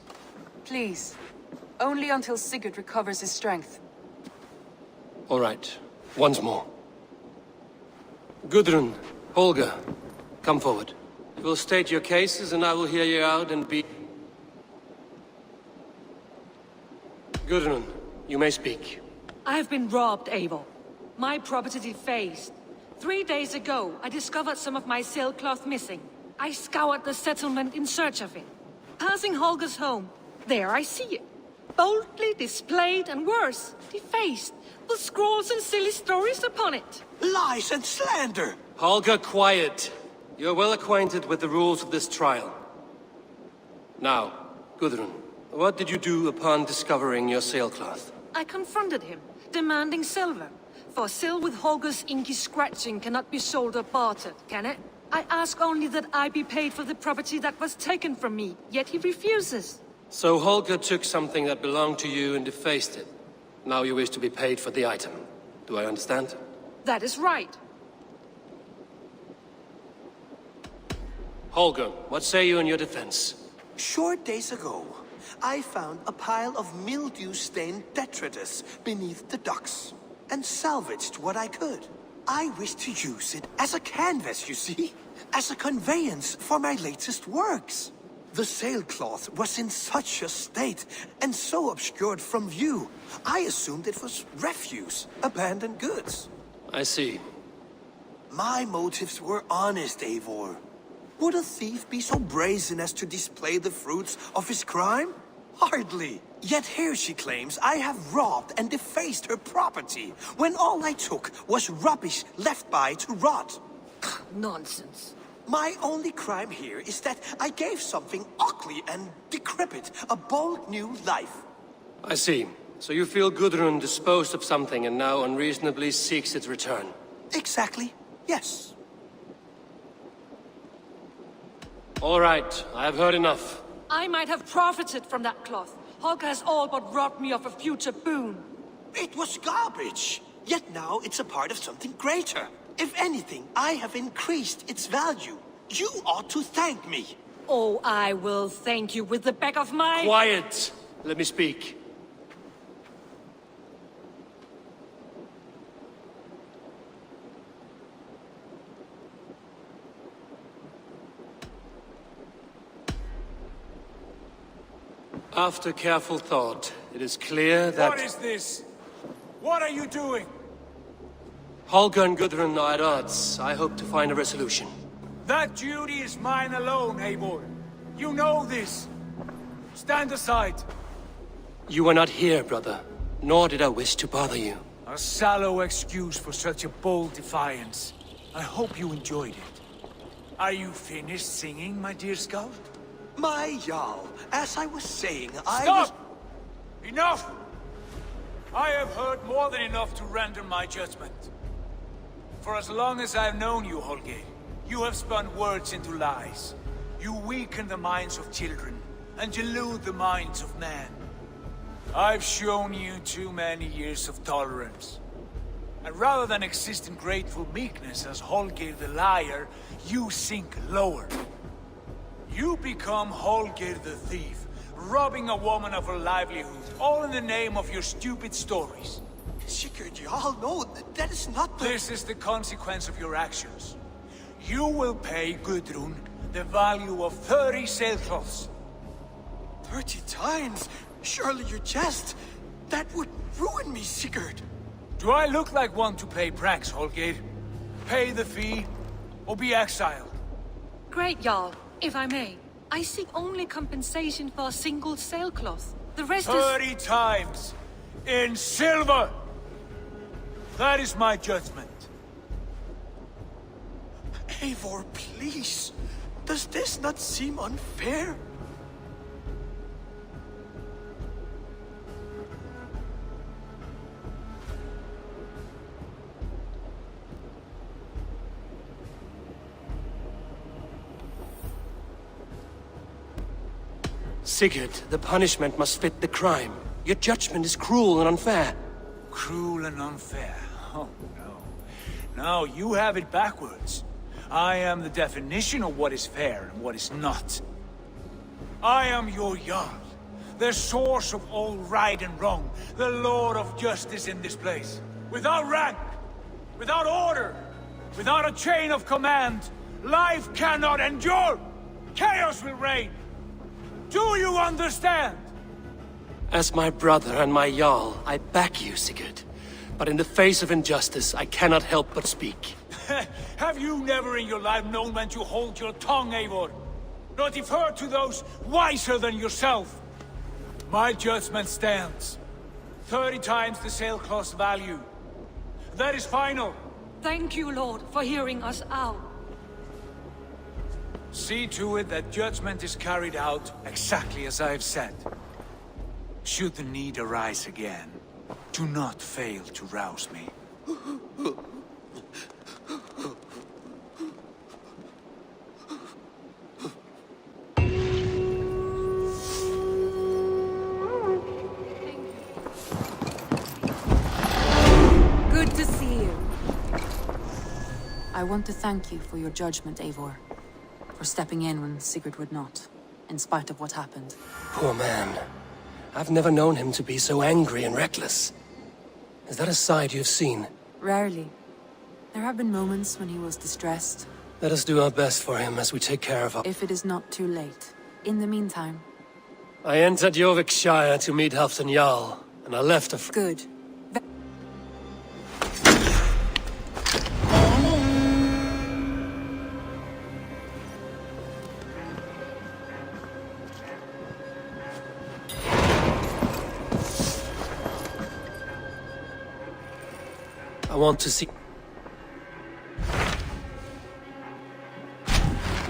Please. Only until Sigurd recovers his strength. All right. Once more. Gudrun, Holger, come forward. You will state your cases and I will hear you out and be... Gudrun, you may speak. I have been robbed, Eivor. My property defaced. 3 days ago, I discovered some of my sailcloth missing. I scoured the settlement in search of it. Passing Holger's home, there I see it. Boldly displayed and worse, defaced, with scrolls and silly stories upon it. Lies and slander! Holger, quiet. You're well acquainted with the rules of this trial. Now, Gudrun, what did you do upon discovering your sailcloth? I confronted him, demanding silver. For sil with Holger's inky scratching cannot be sold or bartered, can it? I ask only that I be paid for the property that was taken from me, yet he refuses. So Holger took something that belonged to you and defaced it. Now you wish to be paid for the item. Do I understand? That is right. Holger, what say you in your defense? Short days ago, I found a pile of mildew-stained detritus beneath the docks, and salvaged what I could. I wish to use it as a canvas, you see? As a conveyance for my latest works. The sailcloth was in such a state, and so obscured from view, I assumed it was refuse, abandoned goods. I see. My motives were honest, Eivor. Would a thief be so brazen as to display the fruits of his crime? Hardly. Yet here she claims I have robbed and defaced her property, when all I took was rubbish left by to rot. Nonsense. My only crime here is that I gave something ugly and decrepit a bold new life. I see. So you feel Gudrun disposed of something and now unreasonably seeks its return? Exactly, yes. All right, I have heard enough. I might have profited from that cloth. Holger has all but robbed me of a future boon. It was garbage. Yet now it's a part of something greater. If anything, I have increased its value. You ought to thank me. Oh, I will thank you with the back of my... Quiet! Let me speak. After careful thought, it is clear that... What is this? What are you doing? Holger and Gudrun are at odds. I hope to find a resolution. That duty is mine alone, Eivor. You know this. Stand aside. You are not here, brother. Nor did I wish to bother you. A sallow excuse for such a bold defiance. I hope you enjoyed it. Are you finished singing, my dear scout? My Jarl, as I was saying, Stop! Enough! I have heard more than enough to render my judgment. For as long as I've known you, Holger, you have spun words into lies. You weaken the minds of children, and delude the minds of men. I've shown you too many years of tolerance. And rather than exist in grateful meekness as Holger the liar, you sink lower. You become Holger the thief, robbing a woman of her livelihood, all in the name of your stupid stories. Sigurd, Jarl, no, that is not the... This is the consequence of your actions. You will pay Gudrun the value of 30 sailcloths. 30 times? Surely you jest. That would ruin me, Sigurd. Do I look like one to play pranks, Holger? Pay the fee, or be exiled. Great, Jarl. If I may, I seek only compensation for a single sailcloth. The rest 30 times! In silver! That is my judgment. Eivor, please. Does this not seem unfair? Sigurd, the punishment must fit the crime. Your judgment is cruel and unfair. Cruel and unfair? Oh, no. No, you have it backwards. I am the definition of what is fair and what is not. I am your Jarl, the source of all right and wrong, the Lord of justice in this place. Without rank, without order, without a chain of command, life cannot endure! Chaos will reign! Do you understand? As my brother and my Jarl, I back you, Sigurd. But in the face of injustice, I cannot help but speak. Have you never in your life known when to hold your tongue, Eivor? Not defer to those wiser than yourself? My judgment stands. 30 times the sailcloth's value. That is final. Thank you, Lord, for hearing us out. See to it that judgment is carried out exactly as I have said. Should the need arise again, do not fail to rouse me. Good to see you. I want to thank you for your judgment, Eivor. For stepping in when Sigurd would not, in spite of what happened. Poor man. I've never known him to be so angry and reckless. Is that a side you've seen? Rarely. There have been moments when he was distressed. Let us do our best for him as we take care of our... If it is not too late. In the meantime... I entered Jorvikshire to meet Halfdan Jarl, and I left a... Good. I want to see...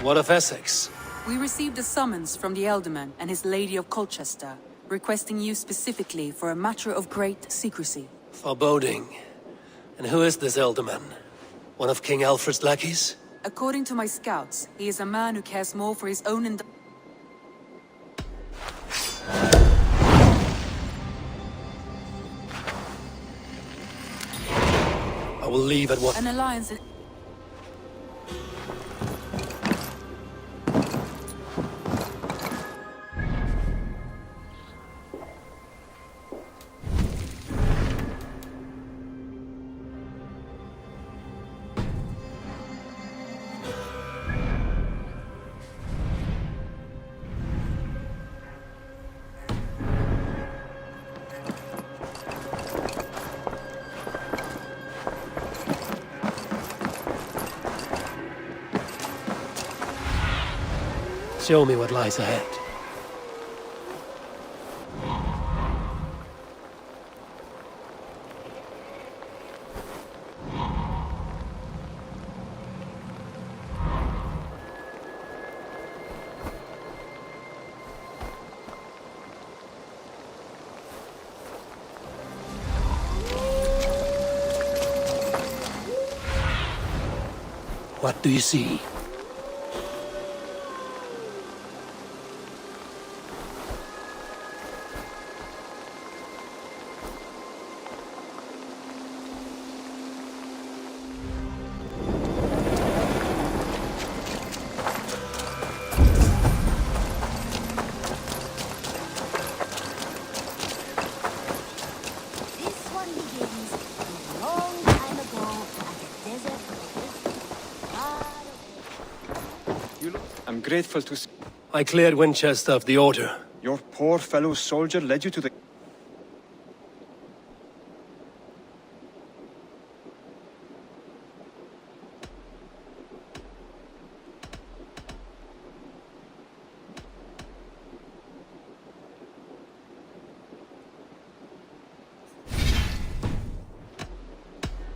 What of Essex? We received a summons from the Elderman and his Lady of Colchester, requesting you specifically for a matter of great secrecy. Foreboding. And who is this Elderman? One of King Alfred's lackeys? According to my scouts, he is a man who cares more for his own I will leave at what... An alliance... Show me what lies ahead. What do you see? I'm grateful to see... I cleared Winchester of the Order. Your poor fellow soldier led you to the...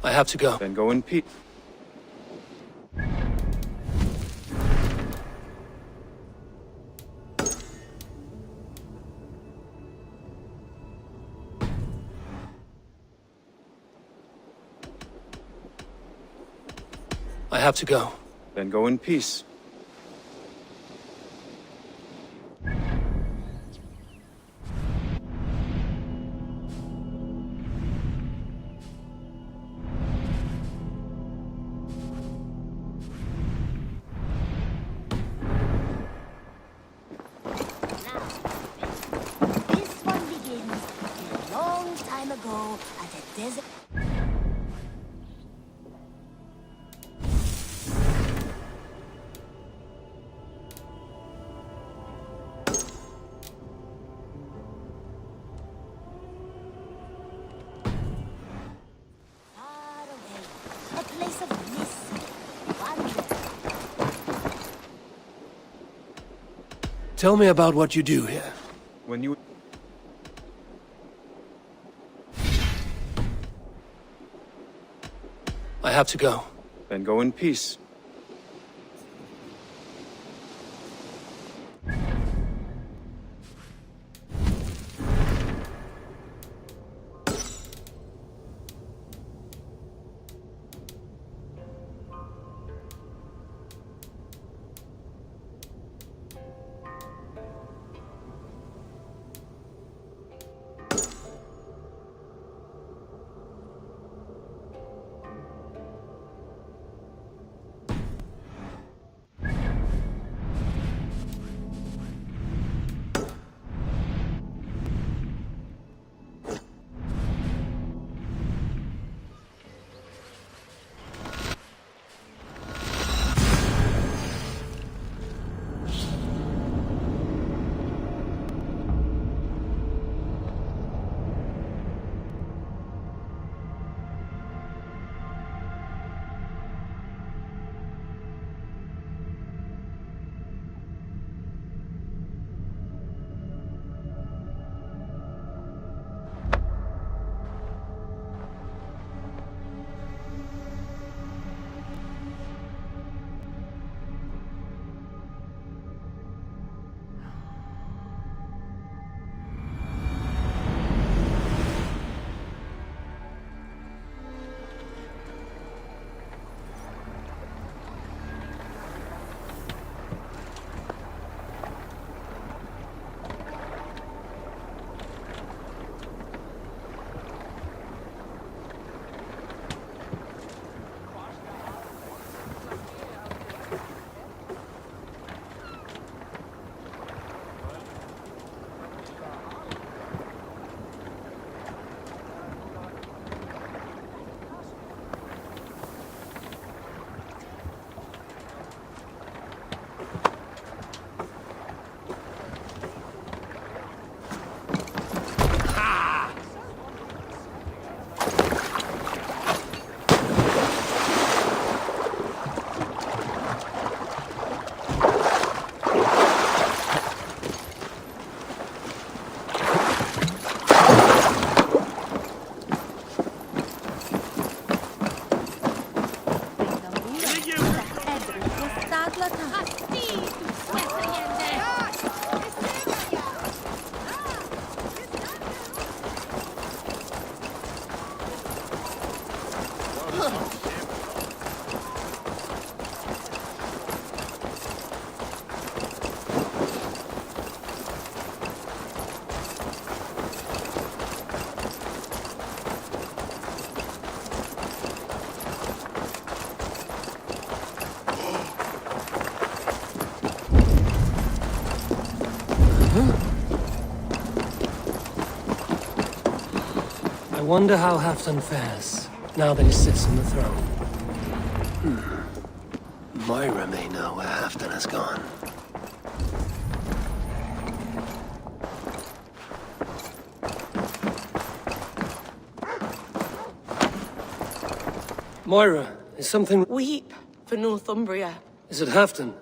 I have to go. Then go in peace. I have to go. Then go in peace. ago at a desert. Far away, a place of mist, wonder. Tell me about what you do here. When you... I have to go. Then go in peace. I wonder how Halfdan fares, now that he sits on the throne. Moira may know where Halfdan has gone. Moira, is something... Weep for Northumbria. Is it Halfdan?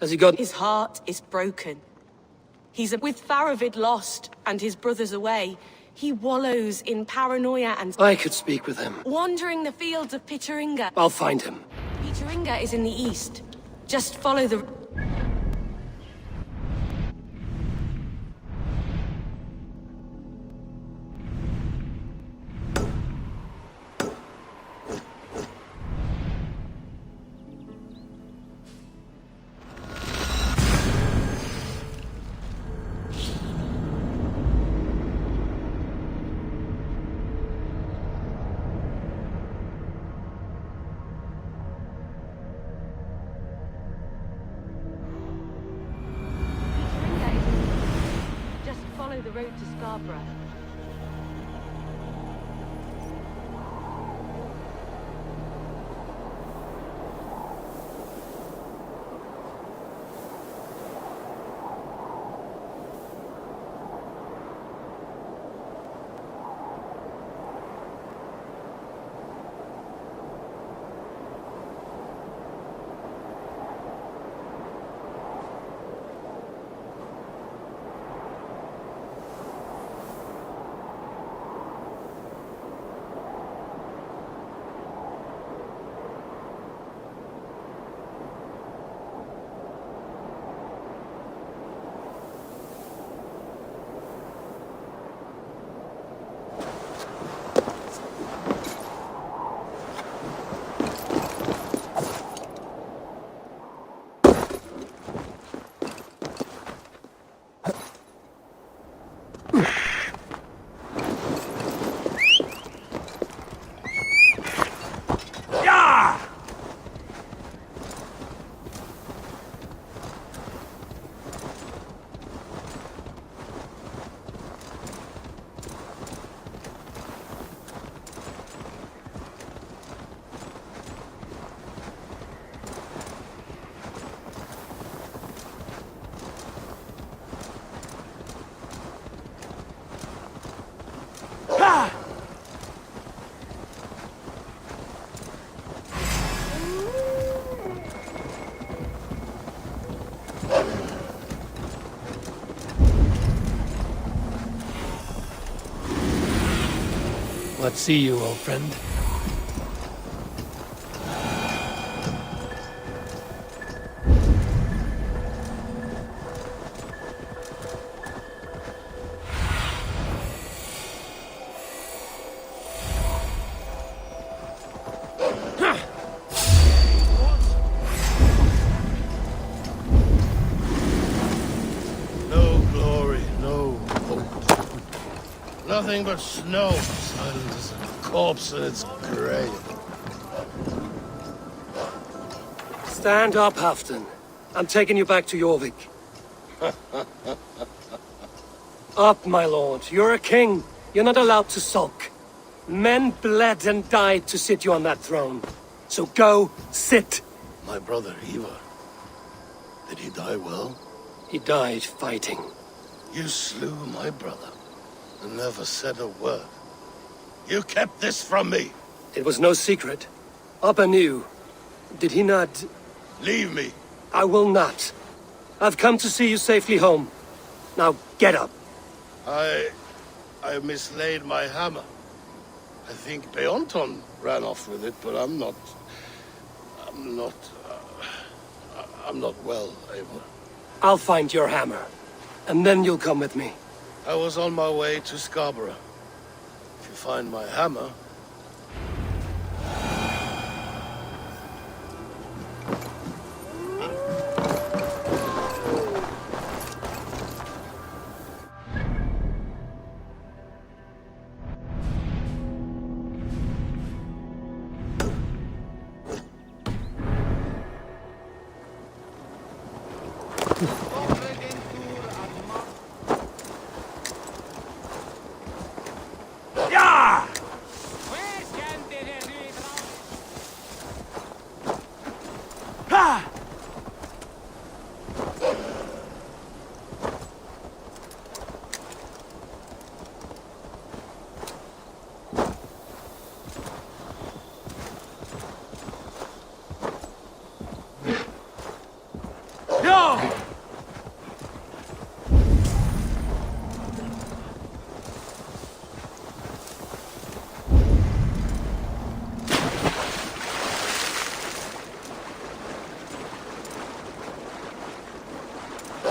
Has he got... His heart is broken. He's with Faravid lost and his brothers away. He wallows in paranoia and... I could speak with him. Wandering the fields of Pittaringa. I'll find him. Pittaringa is in the east. Just follow the... the road to Scarborough. Let's see you, old friend. No glory, no hope. Nothing but snow, silent as a corpse in its grave. Stand up, Halfdan. I'm taking you back to Jorvik. Up, my lord. You're a king. You're not allowed to sulk. Men bled and died to sit you on that throne. So go, sit. My brother, Ivar. Did he die well? He died fighting. You slew my brother and never said a word. You kept this from me. It was no secret. Appa knew. Did he not... Leave me. I will not. I've come to see you safely home. Now, get up. I mislaid my hammer. I think Beonton ran off with it, but I'm not well, Eivor. I'll find your hammer. And then you'll come with me. I was on my way to Scarborough. If you find my hammer...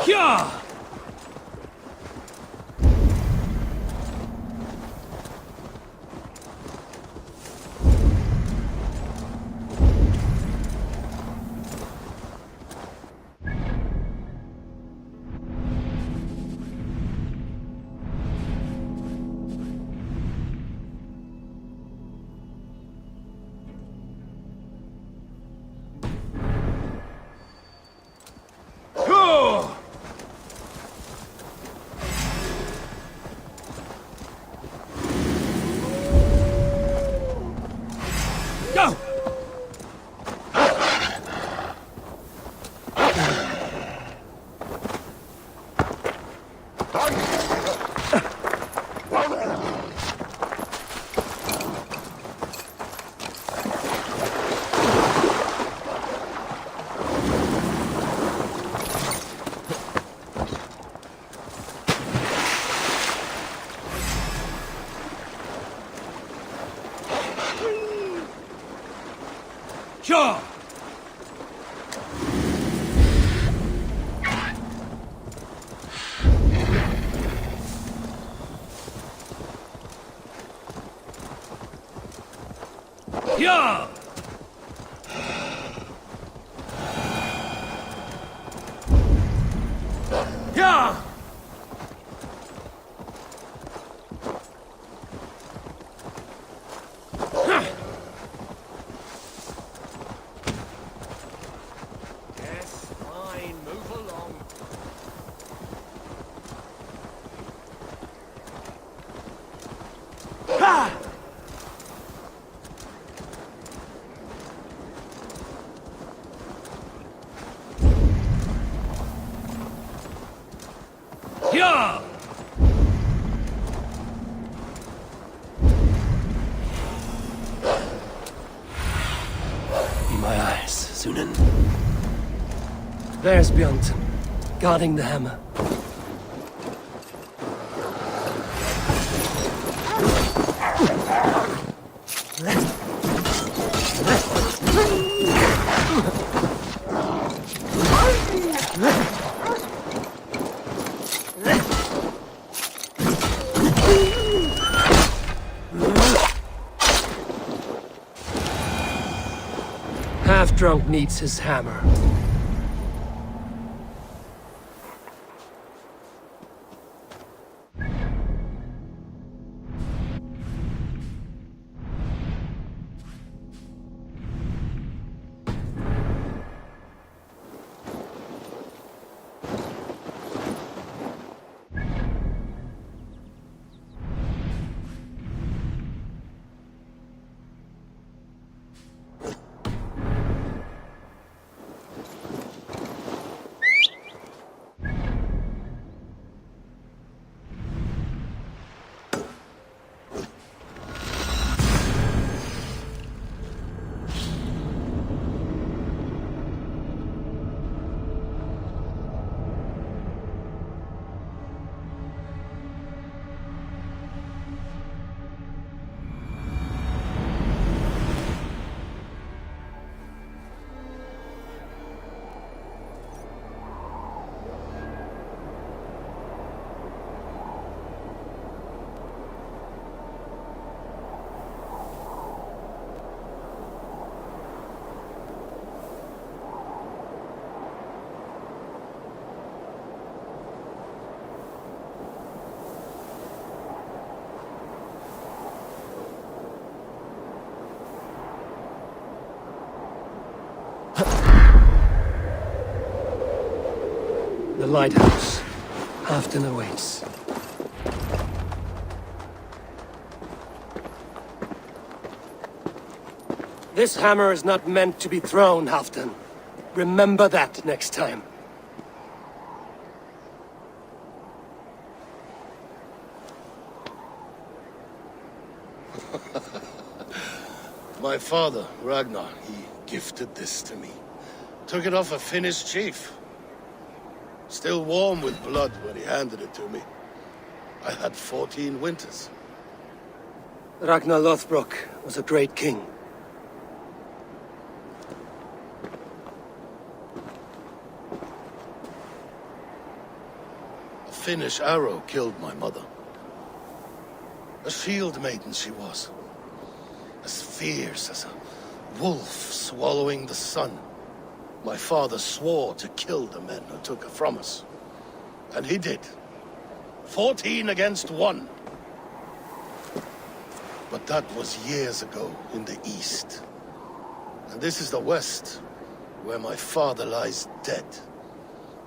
Yeah! Go! Sure! Yeah! Yeah! Yeah! Be my eyes, Sunan. There's Bjornton, guarding the hammer. Half-drunk needs his hammer. The lighthouse. Halfdan awaits. This hammer is not meant to be thrown, Halfdan. Remember that next time. My father, Ragnar, he gifted this to me. Took it off a Finnish chief. Still warm with blood when he handed it to me. I had 14 winters. Ragnar Lothbrok was a great king. A Finnish arrow killed my mother. A shield maiden she was. As fierce as a wolf swallowing the sun. My father swore to kill the men who took her from us. And he did. 14 against 1. But that was years ago in the east. And this is the west, where my father lies dead.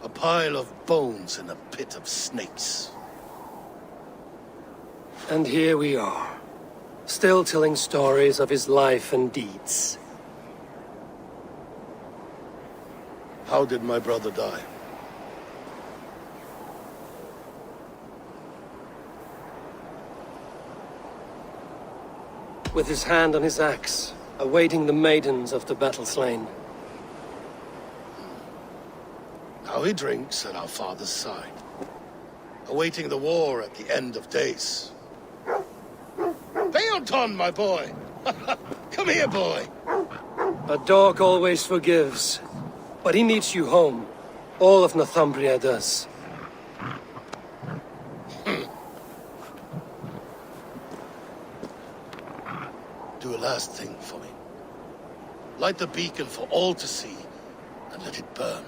A pile of bones in a pit of snakes. And here we are, still telling stories of his life and deeds. How did my brother die? With his hand on his axe, awaiting the maidens of the battle slain. Now he drinks at our father's side, awaiting the war at the end of days. Beoton, my boy! Come here, boy! A dog always forgives, but he needs you home. All of Northumbria does. Do a last thing for me. Light the beacon for all to see, and let it burn.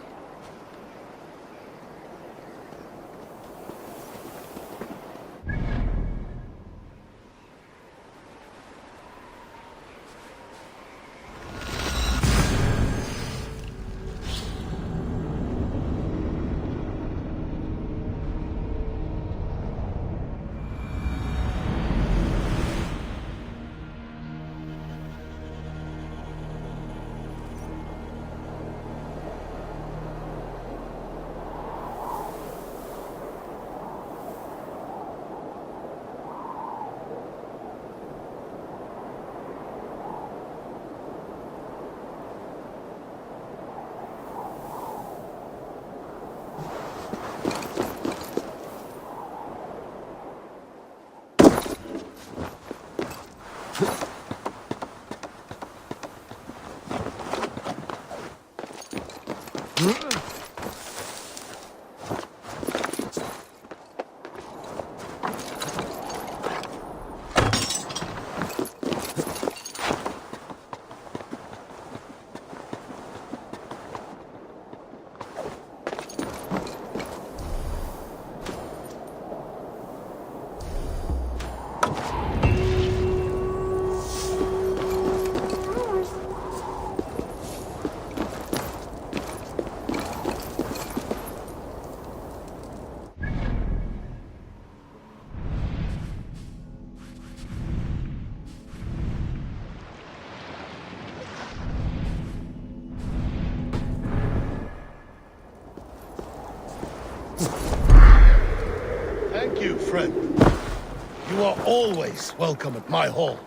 Thank you, friend. You are always welcome at my hall.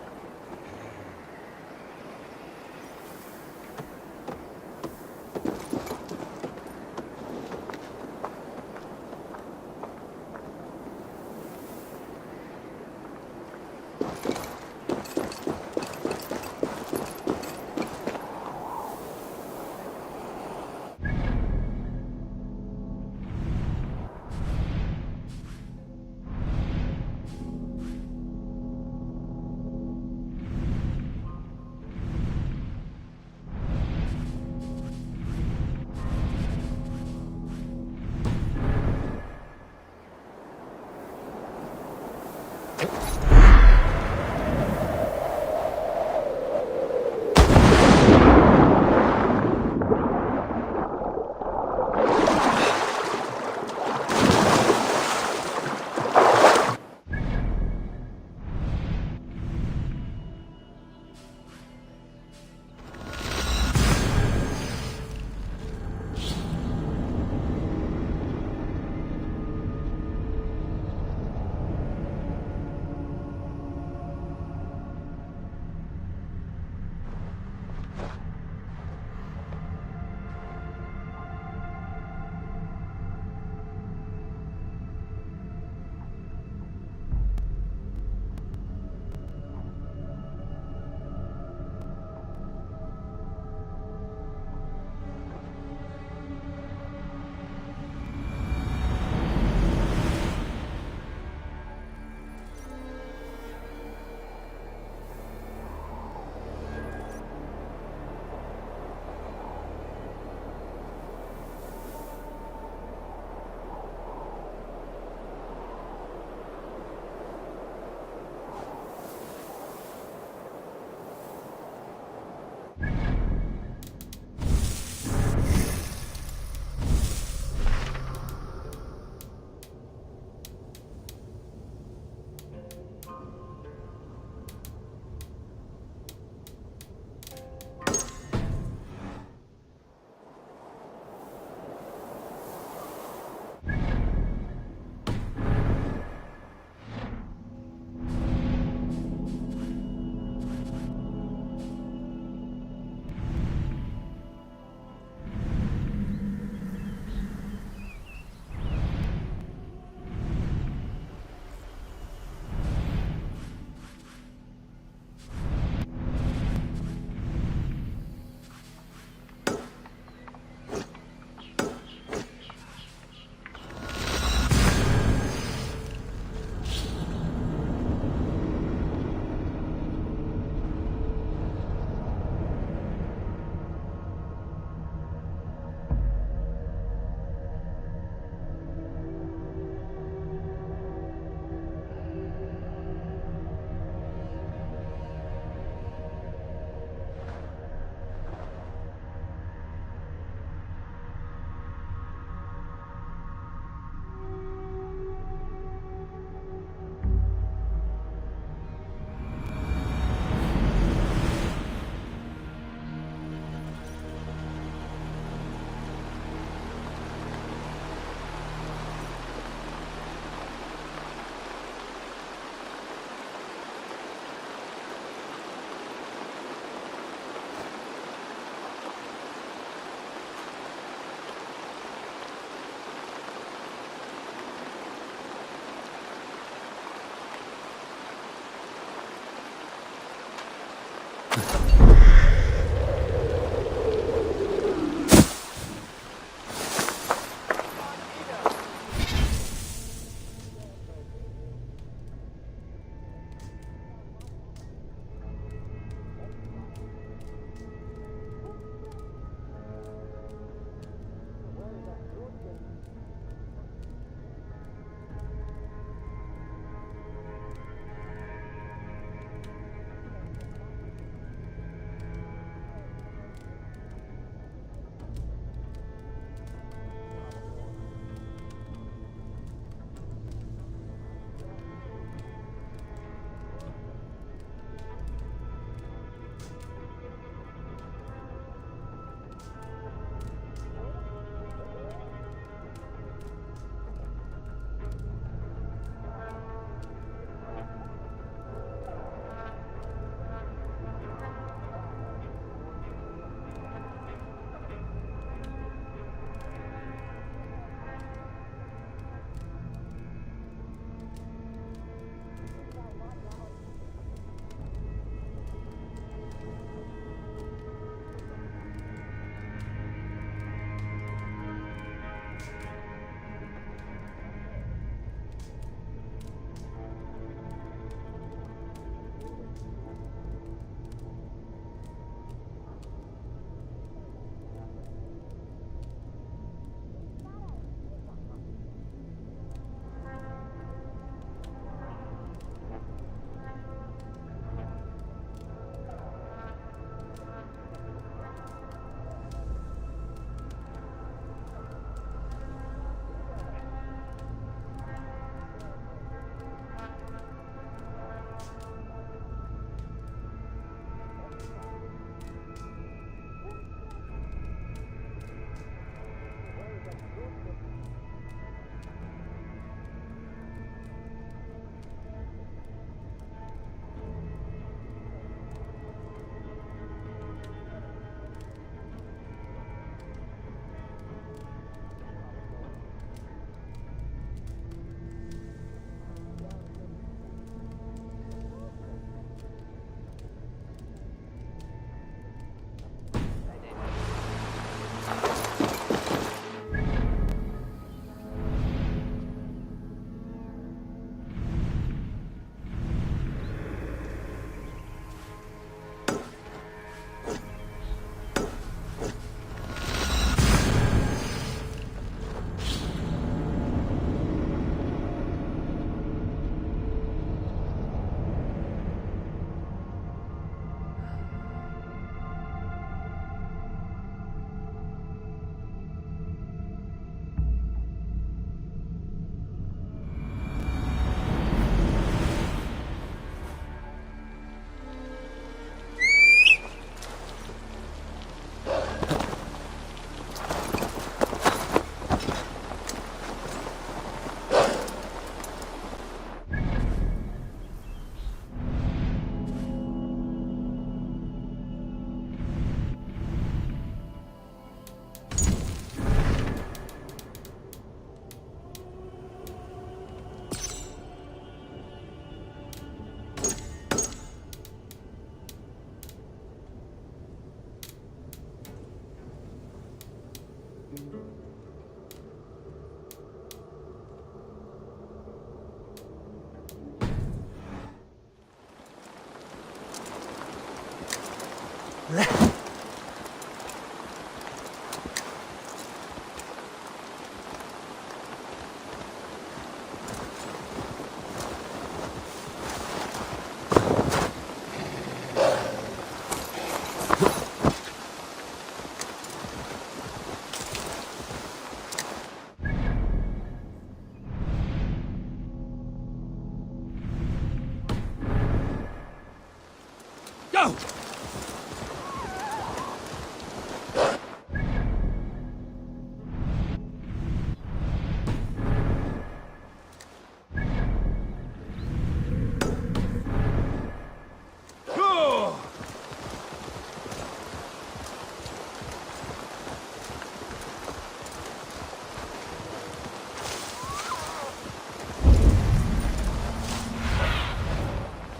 Go!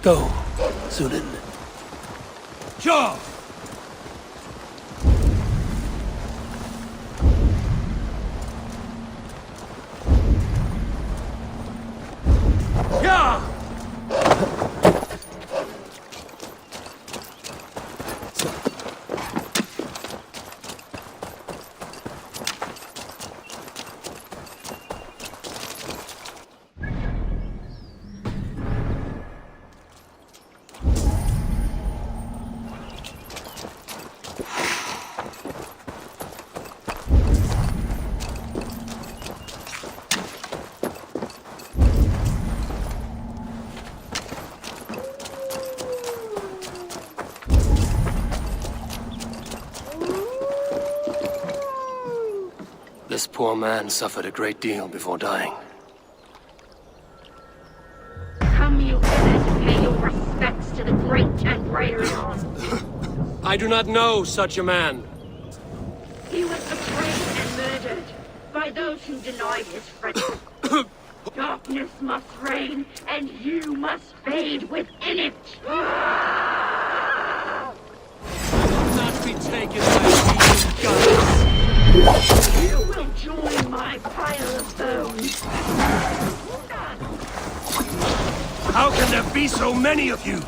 Go, Sunan. Jaw! Yeah! This poor man suffered a great deal before dying. Come, you women, pay your respects to the great and brave. I do not know such a man. He was betrayed and murdered by those who denied his friendship. Darkness must reign, and you must fade within it. Not be taken by guns. You will join my pile of bones. How can there be so many of you?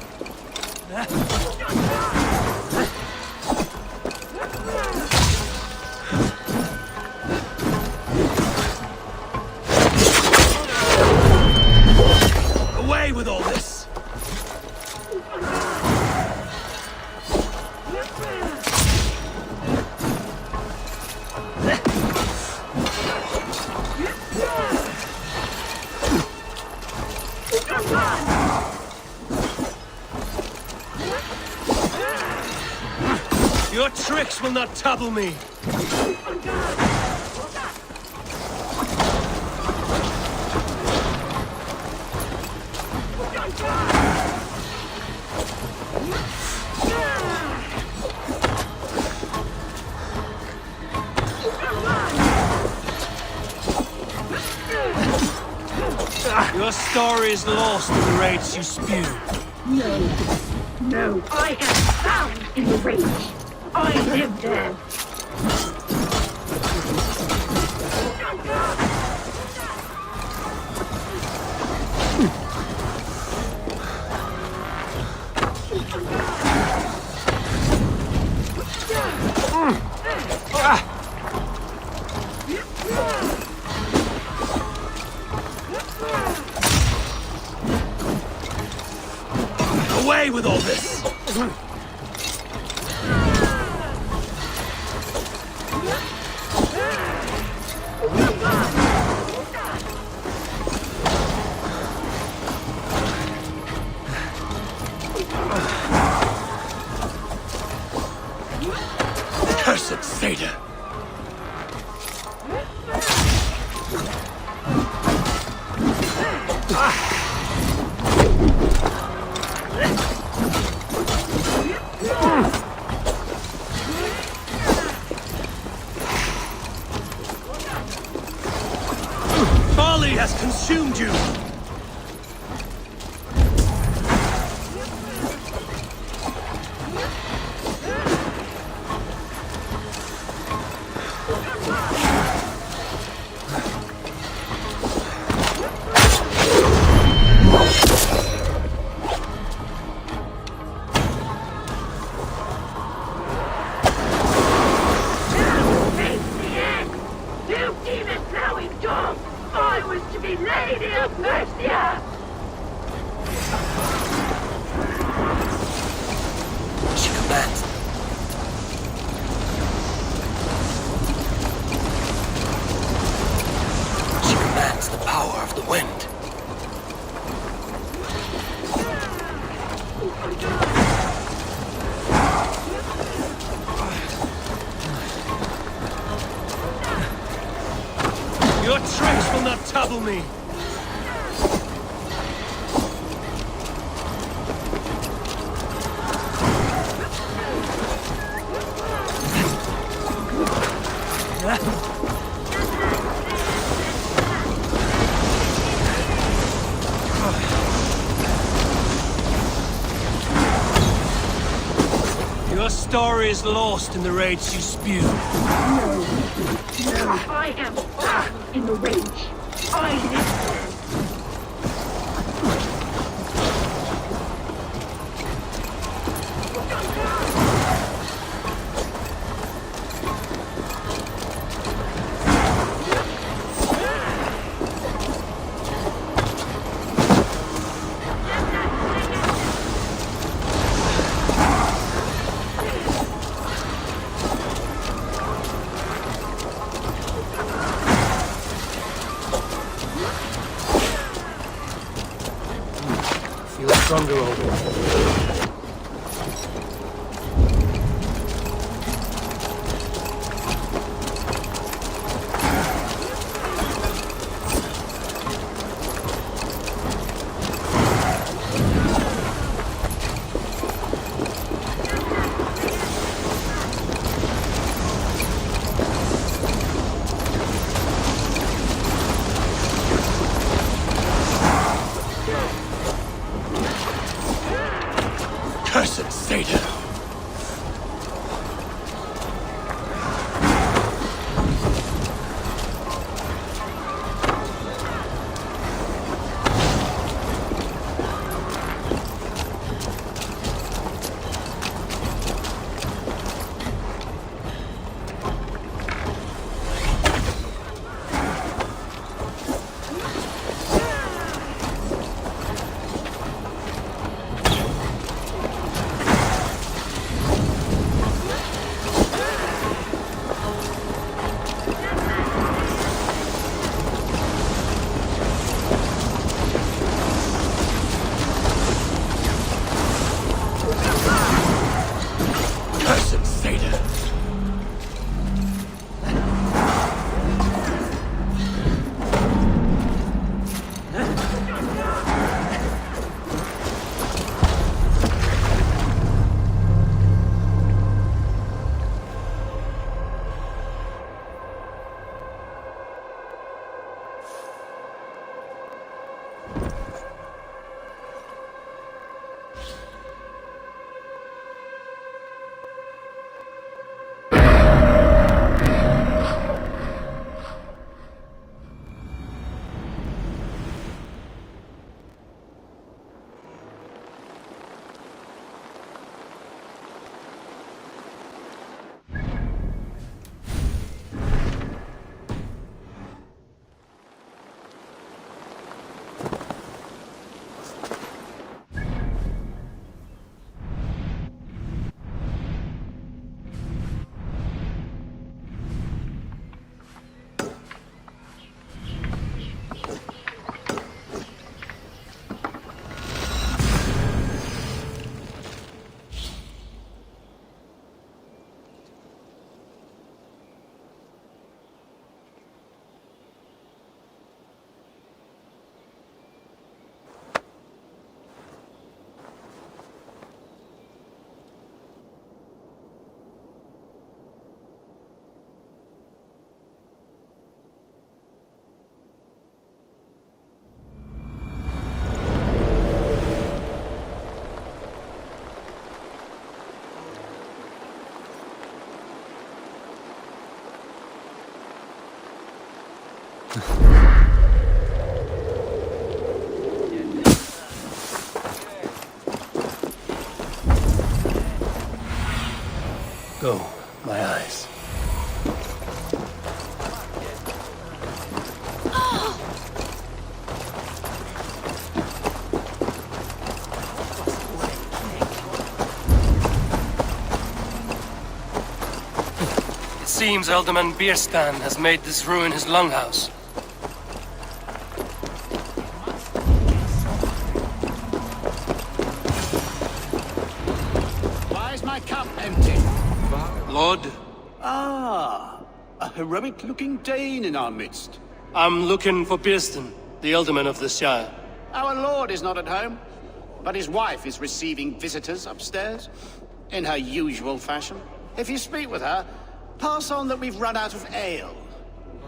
Away with all this! Your tricks will not trouble me! Your story is lost in the rage you spew. No, I am found in the rage. I live there. Away with all this! Cursed Seder! Folly has consumed you! Mercia! She commands. She commands the power of the wind. Your tricks will not topple me! Your story is lost in the rage you spew. No, I am back in the rage. I live. Feel stronger, Owen. Cursed Satan! Cursed Satan! Go, my eyes. seems Alderman Bierstan has made this ruin his longhouse. Why is my cup empty? Lord? Ah, a heroic-looking Dane in our midst. I'm looking for Bierstan, the Alderman of the Shire. Our lord is not at home, but his wife is receiving visitors upstairs, in her usual fashion. If you speak with her, pass on that we've run out of ale.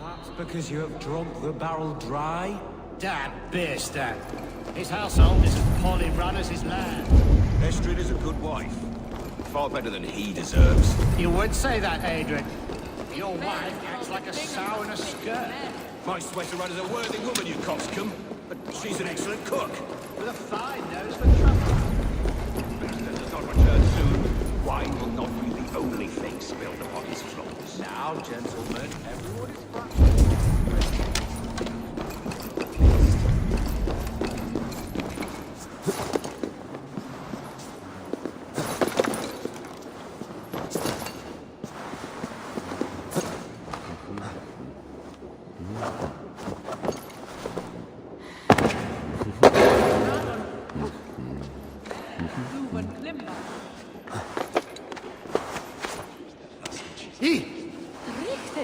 Perhaps because you have drunk the barrel dry? Damn Bierstan. His household is as poorly run as his land. Estrid is a good wife. Far better than he deserves. You would say that, Adrian. Your wife acts like a sow in a skirt. My sweater run is a worthy woman, you coxcomb. But she's an excellent cook. With a fine nose for trouble. Bierstan does not return soon. Wine will not be the only thing spilled upon his floors. Now, gentlemen, everyone is fine.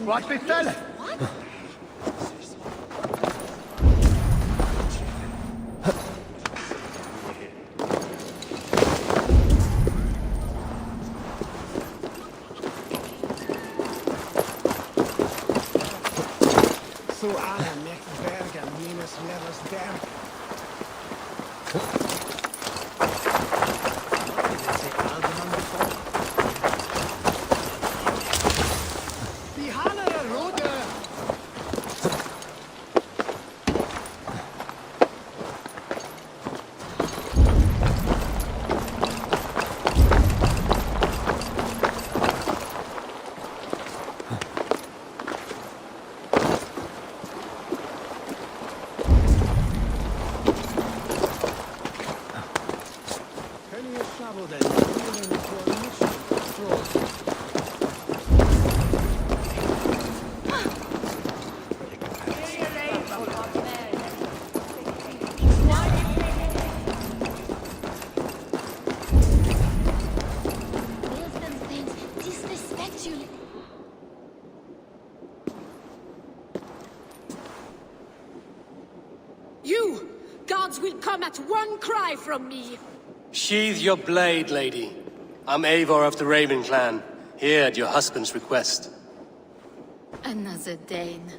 Wat vertellen? Zo aan en nek bergen, minus levels there. You! Guards will come at one cry from me! Sheathe your blade, lady. I'm Eivor of the Raven clan, here at your husband's request. Another Dane.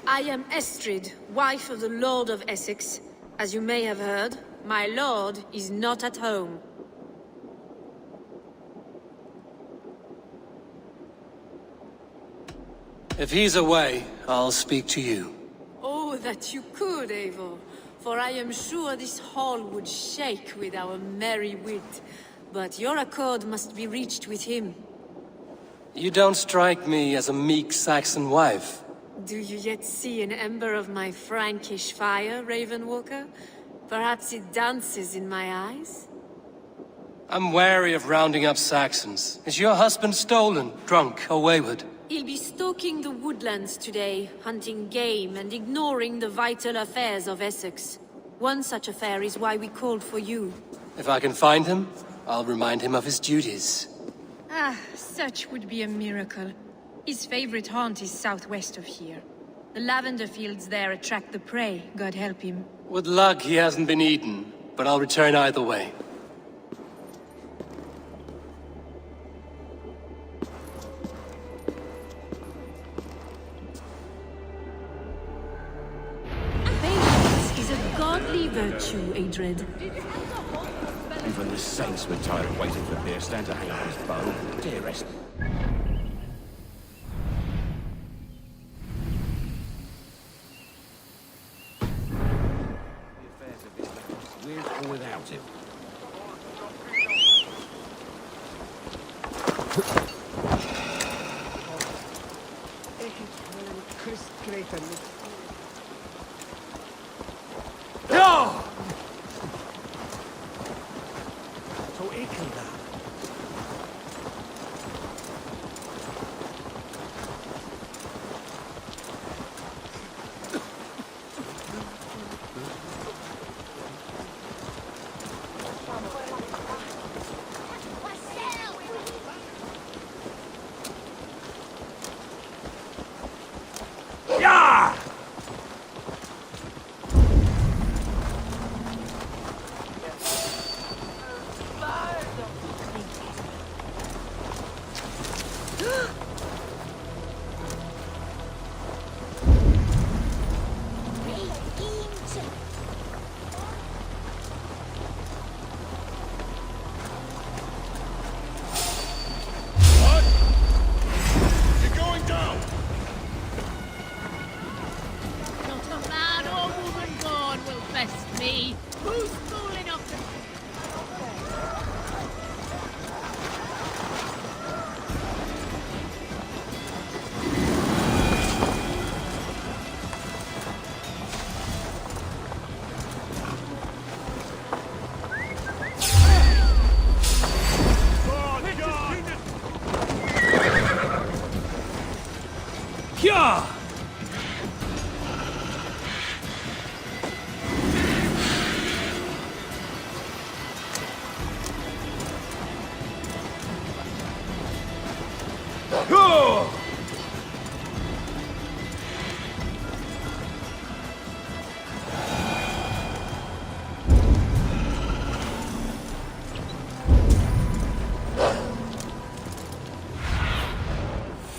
I am Estrid, wife of the Lord of Essex. As you may have heard, my lord is not at home. If he's away, I'll speak to you. Oh, that you could, Eivor. For I am sure this hall would shake with our merry wit. But your accord must be reached with him. You don't strike me as a meek Saxon wife. Do you yet see an ember of my Frankish fire, Ravenwalker? Perhaps it dances in my eyes? I'm wary of rounding up Saxons. Is your husband stolen, drunk, or wayward? He'll be stalking the woodlands today, hunting game and ignoring the vital affairs of Essex. One such affair is why we called for you. If I can find him, I'll remind him of his duties. Ah, such would be a miracle. His favorite haunt is southwest of here. The lavender fields there attract the prey, God help him. With luck, he hasn't been eaten, but I'll return either way. Patience is a godly virtue, Adred. Even the saints were tired of waiting for Bierstan to hang up his bow. Dearest. With or without him.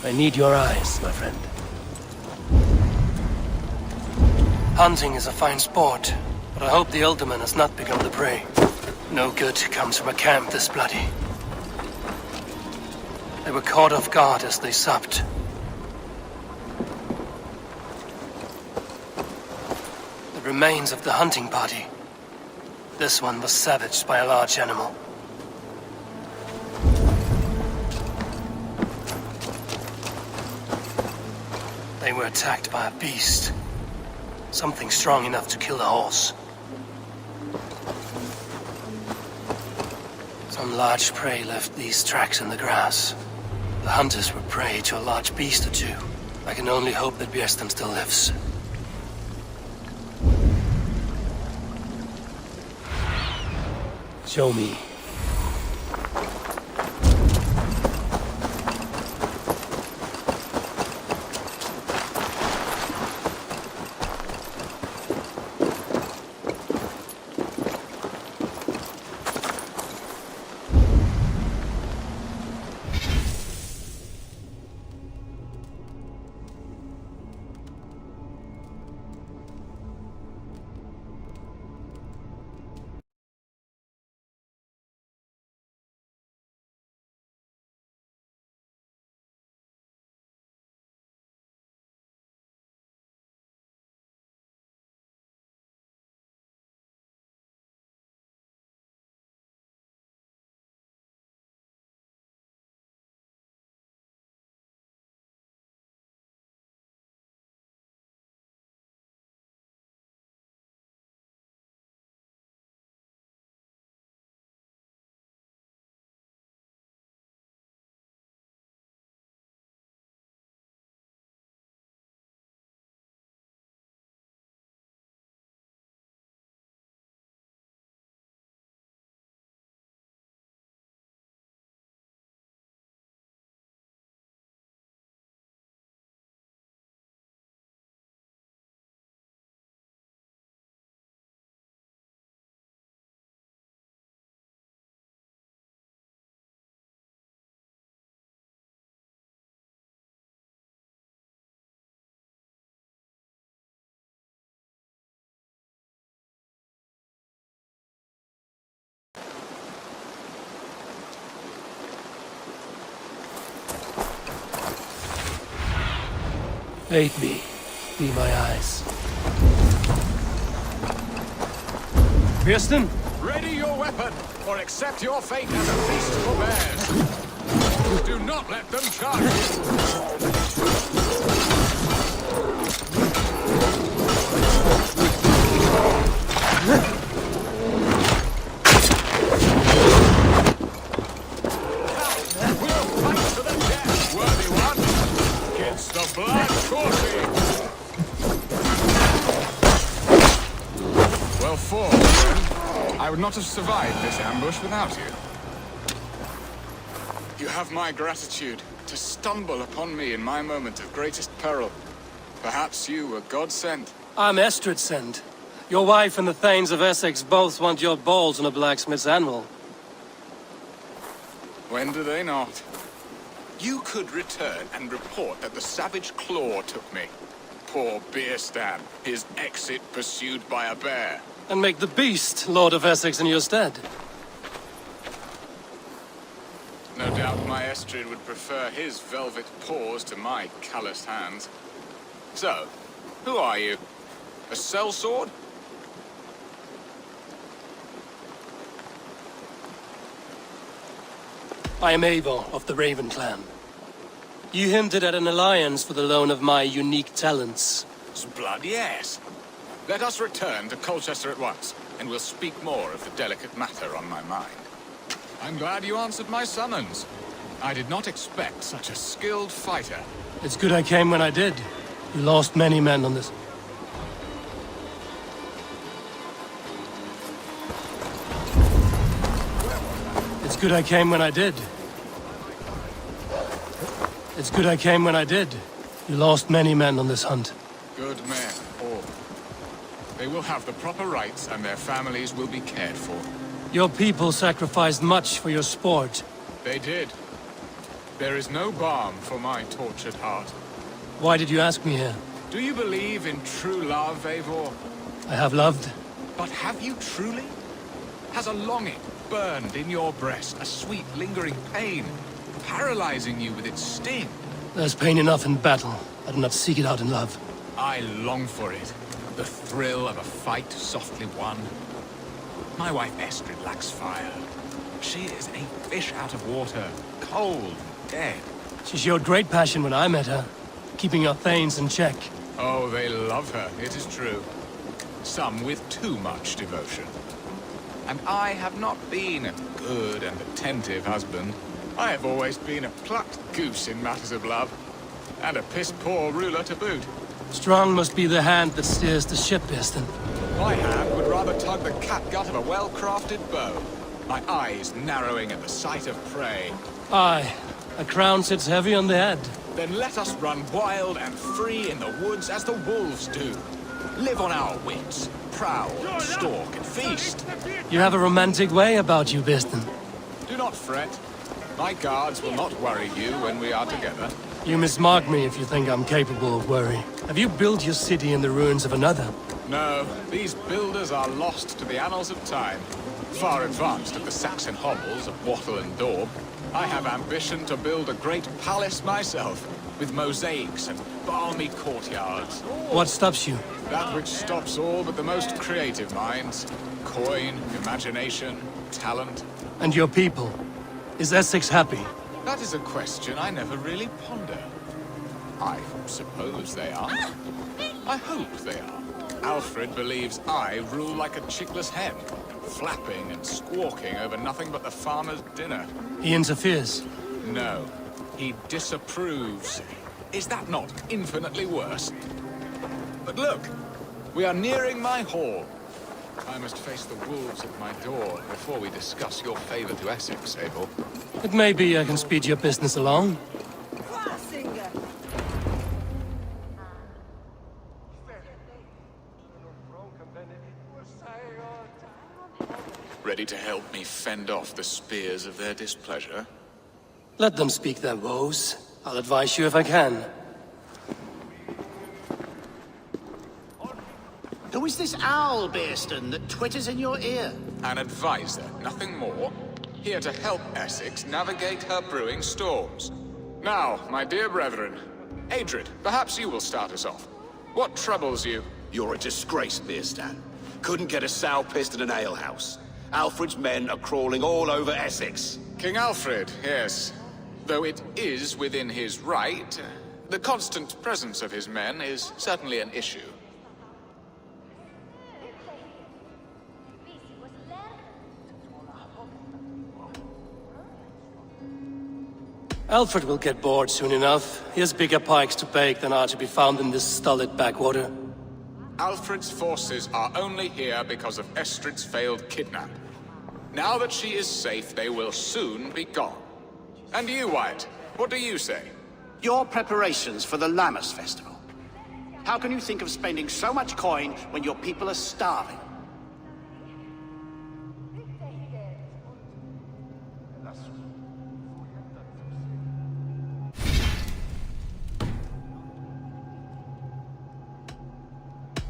I need your eyes, my friend. Hunting is a fine sport, but I hope the Alderman has not become the prey. No good comes from a camp this bloody. They were caught off guard as they supped. The remains of the hunting party. This one was savaged by a large animal. They were attacked by a beast. Something strong enough to kill a horse. Some large prey left these tracks in the grass. The hunters were prey to a large beast or two. I can only hope that Björsten still lives. Show me. Aid me. Be my eyes. Björsten? Ready your weapon, or accept your fate as a feast for bears. Do not let them charge you. We'll fight to the death, worthy one. Against the blood coursing. Well fought, friend. I would not have survived this ambush without you. You have my gratitude to stumble upon me in my moment of greatest peril. Perhaps you were God sent. I'm Estrid sent. Your wife and the Thanes of Essex both want your balls on a blacksmith's anvil. When do they not? You could return and report that the savage claw took me. Poor Björsten, his exit pursued by a bear. And make the beast Lord of Essex in your stead. No doubt my Estrid would prefer his velvet paws to my calloused hands. So, who are you? A sellsword? I am Eivor of the Raven clan. You hinted at an alliance for the loan of my unique talents. Bloody yes. Let us return to Colchester at once, and we'll speak more of the delicate matter on my mind. I'm glad you answered my summons. I did not expect such a skilled fighter. It's good I came when I did. You lost many men on this. It's good I came when I did. It's good I came when I did. You lost many men on this hunt. Good men, all. They will have the proper rights, and their families will be cared for. Your people sacrificed much for your sport. They did. There is no balm for my tortured heart. Why did you ask me here? Do you believe in true love, Eivor? I have loved. But have you truly? Has a longing burned in your breast, a sweet, lingering pain, paralyzing you with its sting? There's pain enough in battle. I do not seek it out in love. I long for it. The thrill of a fight softly won. My wife Estrid lacks fire. She is a fish out of water, cold, dead. She showed great passion when I met her, keeping her thanes in check. Oh, they love her, it is true. Some with too much devotion. And I have not been a good and attentive husband. I have always been a plucked goose in matters of love. And a piss-poor ruler to boot. Strong must be the hand that steers the ship, Bearston. My hand would rather tug the catgut of a well-crafted bow. My eyes narrowing at the sight of prey. Aye, a crown sits heavy on the head. Then let us run wild and free in the woods as the wolves do. Live on our wits, prowl, stalk, and feast. You have a romantic way about you, Bearston. Do not fret. My guards will not worry you when we are together. You mismark me if you think I'm capable of worry. Have you built your city in the ruins of another? No, these builders are lost to the annals of time. Far advanced of the Saxon hovels of Wattle and Daub, I have ambition to build a great palace myself, with mosaics and balmy courtyards. What stops you? That which stops all but the most creative minds. Coin, imagination, talent. And your people? Is Essex happy? That is a question I never really ponder. I suppose they are. I hope they are. Alfred believes I rule like a chickless hen, flapping and squawking over nothing but the farmer's dinner. He interferes? No, he disapproves. Is that not infinitely worse? But look, we are nearing my hall. I must face the wolves at my door before we discuss your favor to Essex, Abel. It may be I can speed your business along. Ready to help me fend off the spears of their displeasure? Let them speak their woes. I'll advise you if I can. Who is this owl, Bearston, that twitters in your ear? An advisor, nothing more. Here to help Essex navigate her brewing storms. Now, my dear brethren, Adrid, perhaps you will start us off. What troubles you? You're a disgrace, Bearstan. Couldn't get a sow pissed in an alehouse. Alfred's men are crawling all over Essex. King Alfred, yes. Though it is within his right, the constant presence of his men is certainly an issue. Alfred will get bored soon enough. He has bigger pikes to bake than are to be found in this stolid backwater. Alfred's forces are only here because of Estrid's failed kidnap. Now that she is safe, they will soon be gone. And you, Wyatt, what do you say? Your preparations for the Lammas Festival. How can you think of spending so much coin when your people are starving?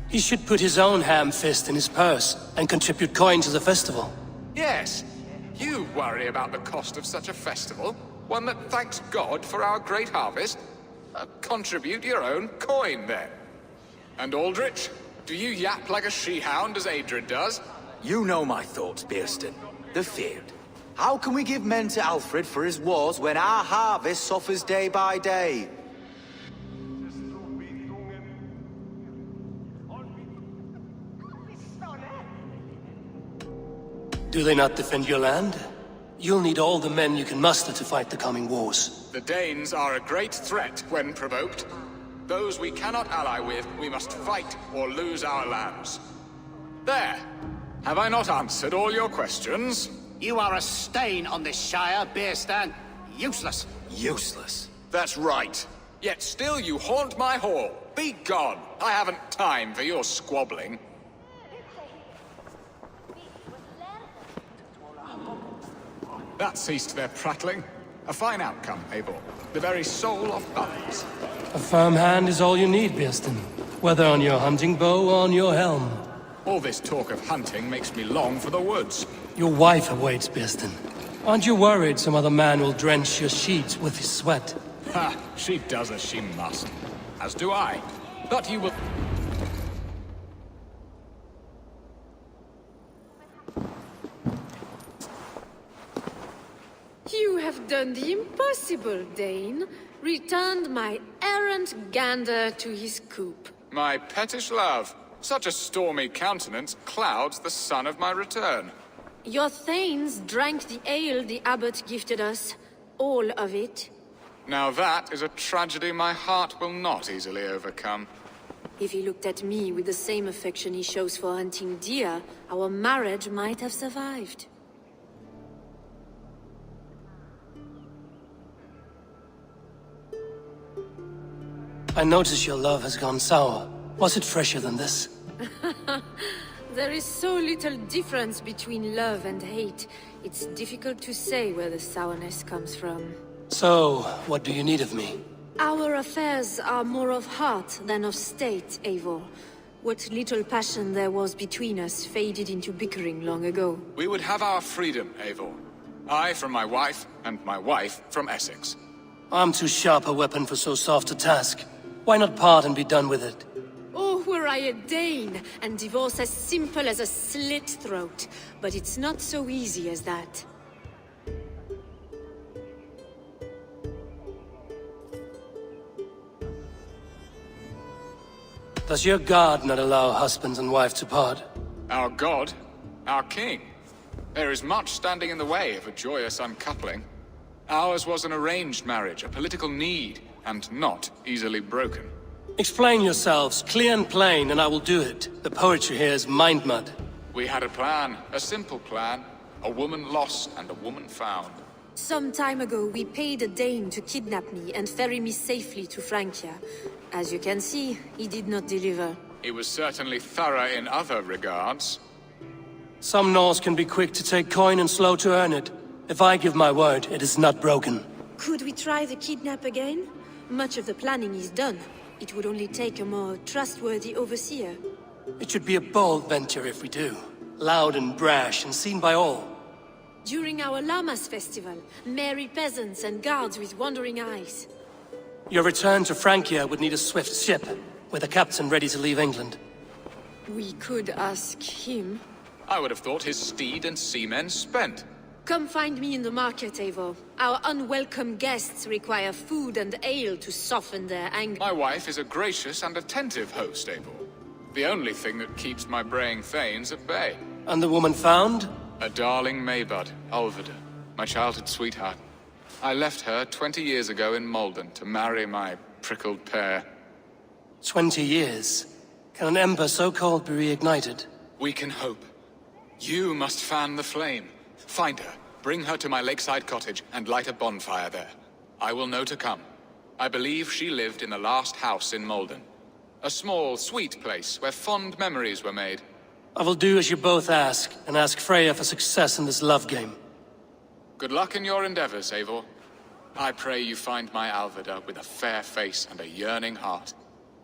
He should put his own ham fist in his purse and contribute coin to the festival. Yes, you worry about the cost of such a festival, one that thanks God for our great harvest. Contribute your own coin, then. And Aldrich, do you yap like a she-hound as Adrid does? You know my thoughts, Bearston. The feared. How can we give men to Alfred for his wars when our harvest suffers day by day? Do they not defend your land? You'll need all the men you can muster to fight the coming wars. The Danes are a great threat when provoked. Those we cannot ally with, we must fight or lose our lands. There! Have I not answered all your questions? You are a stain on this Shire, Bearstan. Useless. Useless? That's right. Yet still you haunt my hall. Be gone! I haven't time for your squabbling. That ceased their prattling. A fine outcome, Eivor. The very soul of balance. A firm hand is all you need, Birsten. Whether on your hunting bow or on your helm. All this talk of hunting makes me long for the woods. Your wife awaits, Birsten. Aren't you worried some other man will drench your sheets with his sweat? Ha! She does as she must. As do I. But you will... You have done the impossible, Dane. Returned my errant gander to his coop. My pettish love. Such a stormy countenance clouds the sun of my return. Your thanes drank the ale the abbot gifted us. All of it. Now that is a tragedy my heart will not easily overcome. If he looked at me with the same affection he shows for hunting deer, our marriage might have survived. I notice your love has gone sour. Was it fresher than this? There is so little difference between love and hate. It's difficult to say where the sourness comes from. So, what do you need of me? Our affairs are more of heart than of state, Eivor. What little passion there was between us faded into bickering long ago. We would have our freedom, Eivor. I from my wife, and my wife from Essex. I'm too sharp a weapon for so soft a task. Why not part and be done with it? Oh, were I a Dane, and divorce as simple as a slit throat. But it's not so easy as that. Does your god not allow husband and wife to part? Our god? Our king? There is much standing in the way of a joyous uncoupling. Ours was an arranged marriage, a political need, and not easily broken. Explain yourselves, clear and plain, and I will do it. The poetry here is mind mud. We had a plan, a simple plan. A woman lost and a woman found. Some time ago, we paid a Dane to kidnap me and ferry me safely to Francia. As you can see, he did not deliver. He was certainly thorough in other regards. Some Norse can be quick to take coin and slow to earn it. If I give my word, it is not broken. Could we try the kidnap again? Much of the planning is done. It would only take a more trustworthy overseer. It should be a bold venture if we do. Loud and brash and seen by all. During our Llamas festival, merry peasants and guards with wandering eyes. Your return to Francia would need a swift ship, with a captain ready to leave England. We could ask him. I would have thought his steed and seamen spent. Come find me in the market, Eivor. Our unwelcome guests require food and ale to soften their anger. My wife is a gracious and attentive host, Eivor. The only thing that keeps my braying thanes at bay. And the woman found? A darling Maybud, Ulvida, my childhood sweetheart. I left her 20 years ago in Malden to marry my prickled pear. 20 years? Can an ember so cold be reignited? We can hope. You must fan the flame. Find her, bring her to my lakeside cottage, and light a bonfire there. I will know to come. I believe she lived in the last house in Malden. A small, sweet place where fond memories were made. I will do as you both ask, and ask Freya for success in this love game. Good luck in your endeavors, Eivor. I pray you find my Alvida with a fair face and a yearning heart.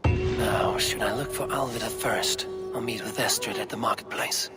Now, should I look for Alvida first, or meet with Estrid at the marketplace?